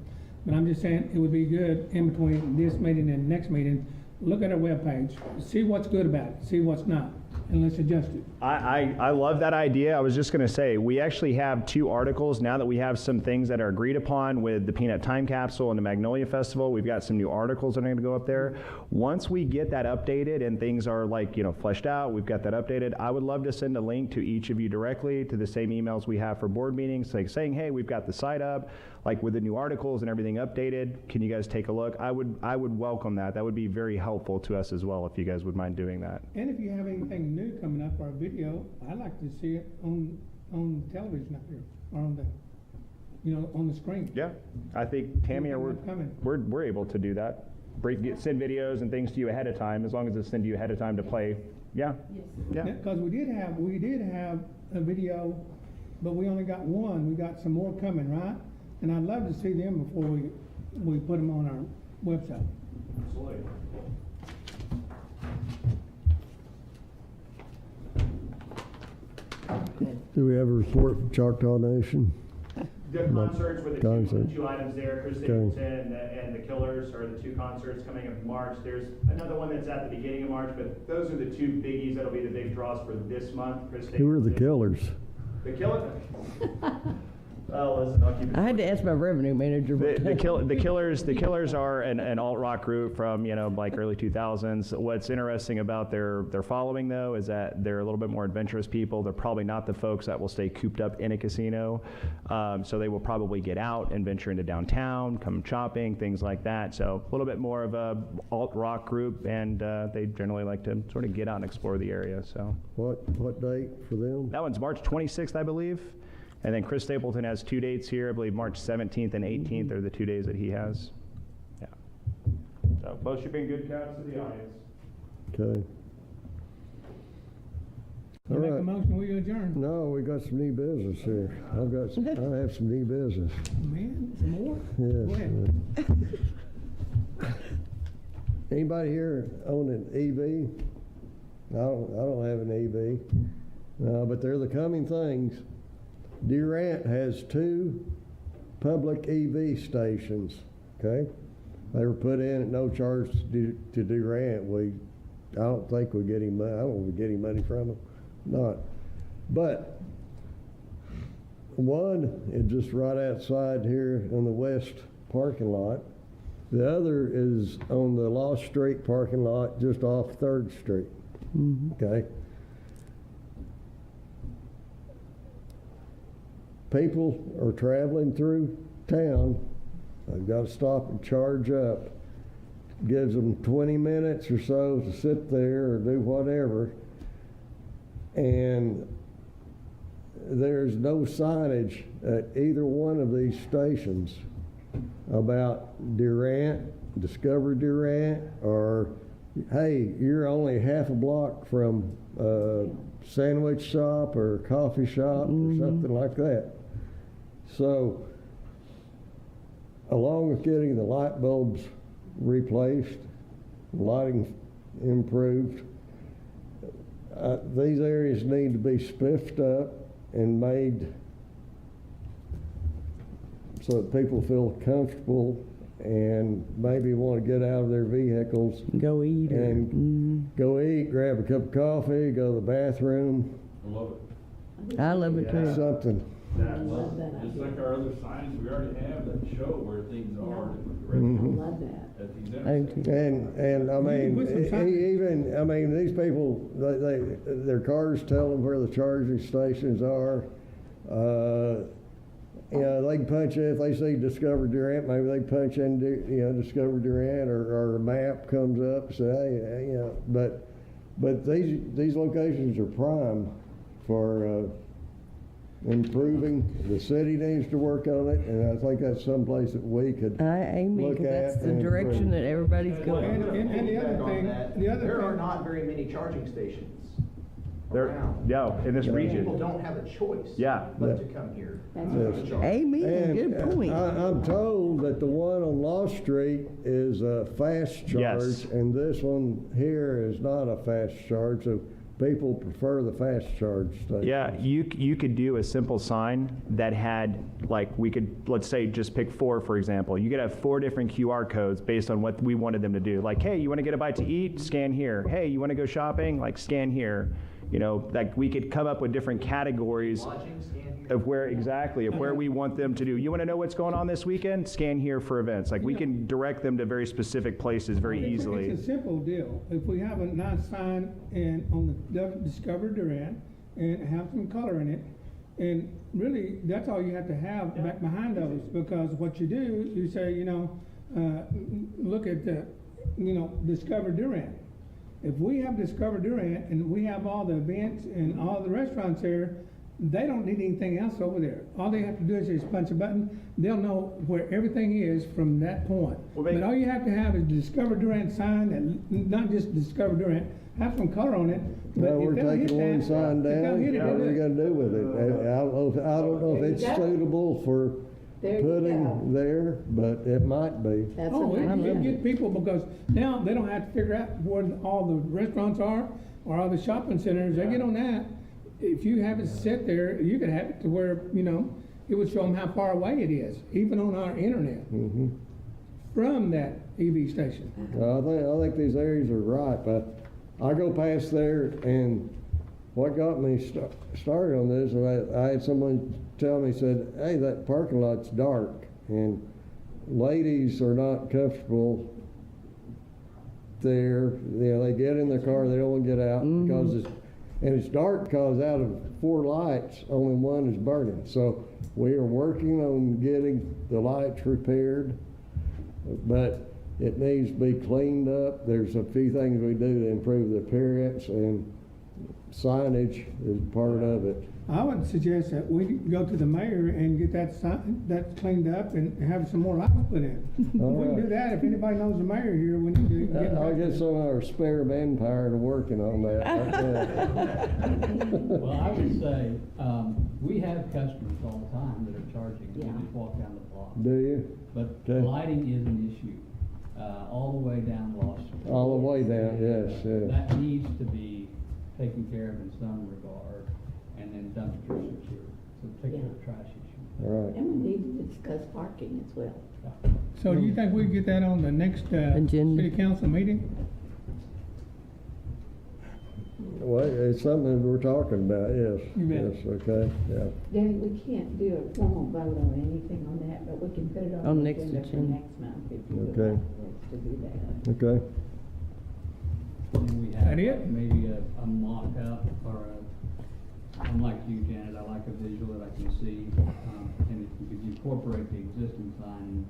But I'm just saying it would be good in between this meeting and next meeting, look at our webpage, see what's good about it, see what's not, and let's adjust it. I love that idea. I was just going to say, we actually have 2 articles now that we have some things that are agreed upon with the Peanut Time Capsule and the Magnolia Festival. We've got some new articles that are going to go up there. Once we get that updated and things are fleshed out, we've got that updated, I would love to send a link to each of you directly to the same emails we have for board meetings, like saying, hey, we've got the site up, like with the new articles and everything updated. Can you guys take a look? I would welcome that. That would be very helpful to us as well if you guys would mind doing that. And if you have anything new coming up or a video, I'd like to see it on television up here or on the screen. Yeah, I think Tammy, we're able to do that. Send videos and things to you ahead of time, as long as it's sent to you ahead of time to play. Yeah. Yes. Yeah. Because we did have a video, but we only got one. We got some more coming, right? And I'd love to see them before we put them on our website. Absolutely. Do we have a report from Choctaw Nation? The concerts were the Concerts. two items there. Chris Stapleton and the Killers are the 2 concerts coming up in March. There's another one that's at the beginning of March, but those are the 2 biggies that'll be the big draws for this month. Chris Stapleton. Who are the Killers? The Killers. Oh, listen, I'll keep it. I had to ask my revenue manager. The Killers are an alt rock group from like early 2000s. What's interesting about their following though is that they're a little bit more adventurous people. They're probably not the folks that will stay cooped up in a casino, so they will probably get out and venture into downtown, come shopping, things like that. So a little bit more of a alt rock group, and they generally like to sort of get out and explore the area. So What date for them? that one's March 26th, I believe. And then Chris Stapleton has 2 dates here. I believe March 17th and 18th are the 2 days that he has. Yeah. So both should be in good counts to the audience. Okay. You All make a right. motion, we adjourn. No, we got some new business here. I have some new business. Man, some more? Yes. Go ahead. Anybody here own an EV? I don't have an EV, but they're the coming things. Durant has 2 public EV stations. Okay, they were put in at no charge to Durant. I don't think we get any money. I don't know if we get any money from them, not. But one is just right outside here on the west parking lot. The other is on the Lost Street parking lot just off 3rd Street. Okay. People are traveling through town. They've got to stop and charge up. Gives them 20 minutes or so to sit there or do whatever. And there's no signage at either one of these stations about Durant, Discover Durant, or hey, you're only half a block from a sandwich shop or a coffee shop or something like that. So, along with getting the light bulbs replaced, lighting improved, these areas need to be spiffed up and made so that people feel comfortable and maybe want to get out of their vehicles. Go eat. And go eat, grab a cup of coffee, go to the bathroom. I love it too. Something. Just like our other signs, we already have that show where things are. Love that. At these And I mean, Put some sign- these people, their cars tell them where the charging stations are. They can punch in, if they see Discover Durant, maybe they punch in, Discover Durant, or a map comes up, say, hey, but these locations are prime for improving. The city needs to work on it, and I think that's someplace that we could Amen, look because that's at the and direction improve. that everybody's going. And the other thing, There are not very many charging stations around. In this People region. don't have a choice. Yeah. But to come here. Yes. Amen, And good point. I'm told that the one on Lost Street is a fast charge, Yes. and this one here is not a fast charge, so people prefer the fast charge station. Yeah, you could do a simple sign that had, like, let's say, just pick 4, for example. You could have 4 different QR codes based on what we wanted them to do. Like, hey, you want to get a bite to eat? Scan here. Hey, you want to go shopping? Like, scan here. Like we could come up with different categories Lodging, stand here. of where we want them to do. You want to know what's going on this weekend? Scan here for events. Like we can direct them to very specific places very easily. It's a simple deal. If we have a nice sign on the Discover Durant and have some color in it, and really, that's all you have to have back behind those, because what you do, you say, look at Discover Durant. If we have Discover Durant and we have all the events and all the restaurants there, they don't need anything else over there. All they have to do is just punch a button. They'll know where everything is from that point. But all you have to have is the Discover Durant sign, and not just Discover Durant, have some color on it. No, we're taking one sign down. What are we going to do with it? I don't know if it's suitable for putting there, but it might be. That's Oh, a it get people, because now they don't have to figure out where all the restaurants are or all the shopping centers. They get on that. If you have it set there, you could have it to where, it would show them how far away it is, even on our internet, from that EV station. I think these areas are right, but I go past there and what got me started on this, I had someone tell me, said, hey, that parking lot's dark, and ladies are not comfortable there. You know, they get in their car, they don't want to get out because it's dark because out of 4 lights, only one is burning. So we are working on getting the lights repaired, but it needs to be cleaned up. There's a few things we do to improve the appearance, and signage is part of it. I would suggest that we go to the mayor and get that cleaned up and have some more lights put in. If we can do that, if anybody knows the mayor here, we need to get I'll get some of our spare manpower to working on that. Well, I would say, we have customers all the time that are charging, you Yeah. just walk down the block. Do you? But Okay. lighting is an issue, all the way down Lost Street. All the way down, yes, yes. That needs to be taken care of in some regard, and then dumpsters issue, so take care of the trash issue. All right. And we need to discuss parking as well. So do you think we get that on the next, Agenda. city council meeting? Well, it's something we're talking about, yes. You bet. Yes, okay, yeah. Danny, we can't do a formal vote on anything on that, but we can put it On on the next agenda for agenda. next month if you would Okay. like us to do that. Okay. And we have That it? maybe a mock-up or unlike you, Janet, I like a visual that I can see, and if you could incorporate the existing sign.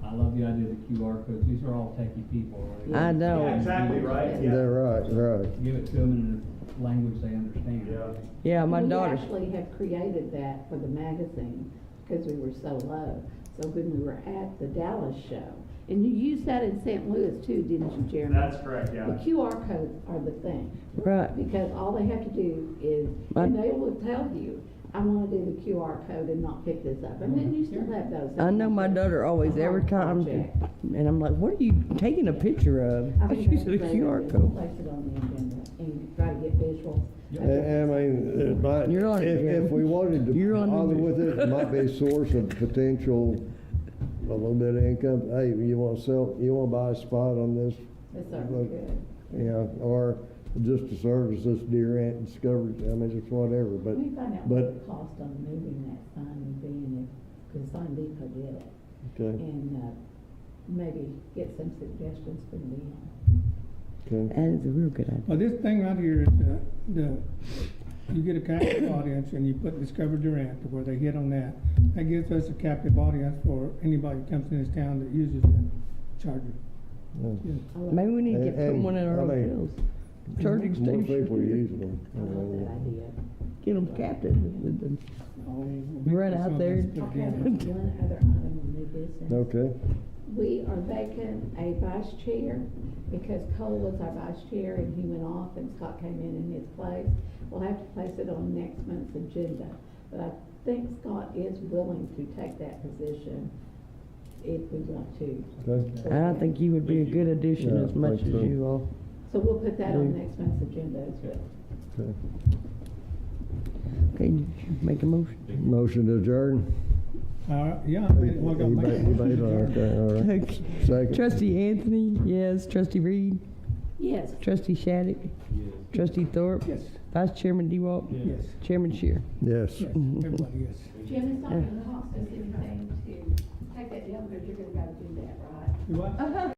I love the idea of the QR codes, these are all techie people. Right? I know. Yeah, exactly, right? Yeah. They're right. Give it to them in a language they understand. Yeah. Yeah, my daughter. We actually have created that for the magazine because we were so low. So when we were at the Dallas show, and you used that in St. Louis too, didn't you, Jeremy? That's correct, yeah. The QR codes are the thing. Right. Because all they have to do is, and they will tell you, I want to do the QR code and not pick this up. And then you still have those. I know my daughter always, every time, and I'm like, what are you taking a picture of? I think She that's said a a great QR idea. code. Place it on the agenda and try to get visuals. And I mean, it might, You're on it, if we wanted to You're on bother it. with it, it might be a source of potential, a little bit of income. Hey, you want to buy a spot on this? It's certainly good. Yeah, or just to service this deer ant discovery, I mean, it's whatever, Let me find out but, what the cost on moving that sign would be, and because Sign Depot did it, okay, and maybe get some suggestions from them. okay. That is a real good idea. Well, this thing right here is you get a captive audience and you put Discover Durant to where they hit on that. That gives us a captive audience for anybody who comes in this town that uses that charger. Yeah. Yeah. Maybe we need to get put And- one in our I mean, hotels. Charging More people are station. using them. I love that idea. Get them captive with them. Run out there. Okay, one other item on new business. Okay, We are vacant a vice chair because Cole was our vice chair and he went off and Scott came in his place. We'll have to place it on next month's agenda. But I think Scott is willing to take that position if we want to. okay. I think you would be a good addition Yeah, as much think as so. you all. So we'll put that on Yeah. next month's agenda as well. Okay. Okay, you make a motion. Motion to adjourn? Yeah, I made it. Well, I got You my- made it, okay, all right. Okay. Second. Trustee Anthony, yes. Trustee Reed, Yes. Trustee Shattuck, Trustee Thorpe, Yes, Vice Chairman DeWalt, yes, Chairman Shear. Yes. yes, everybody, yes. Jim, it's not gonna cost us anything to take that down because you're gonna go do that, right? You what?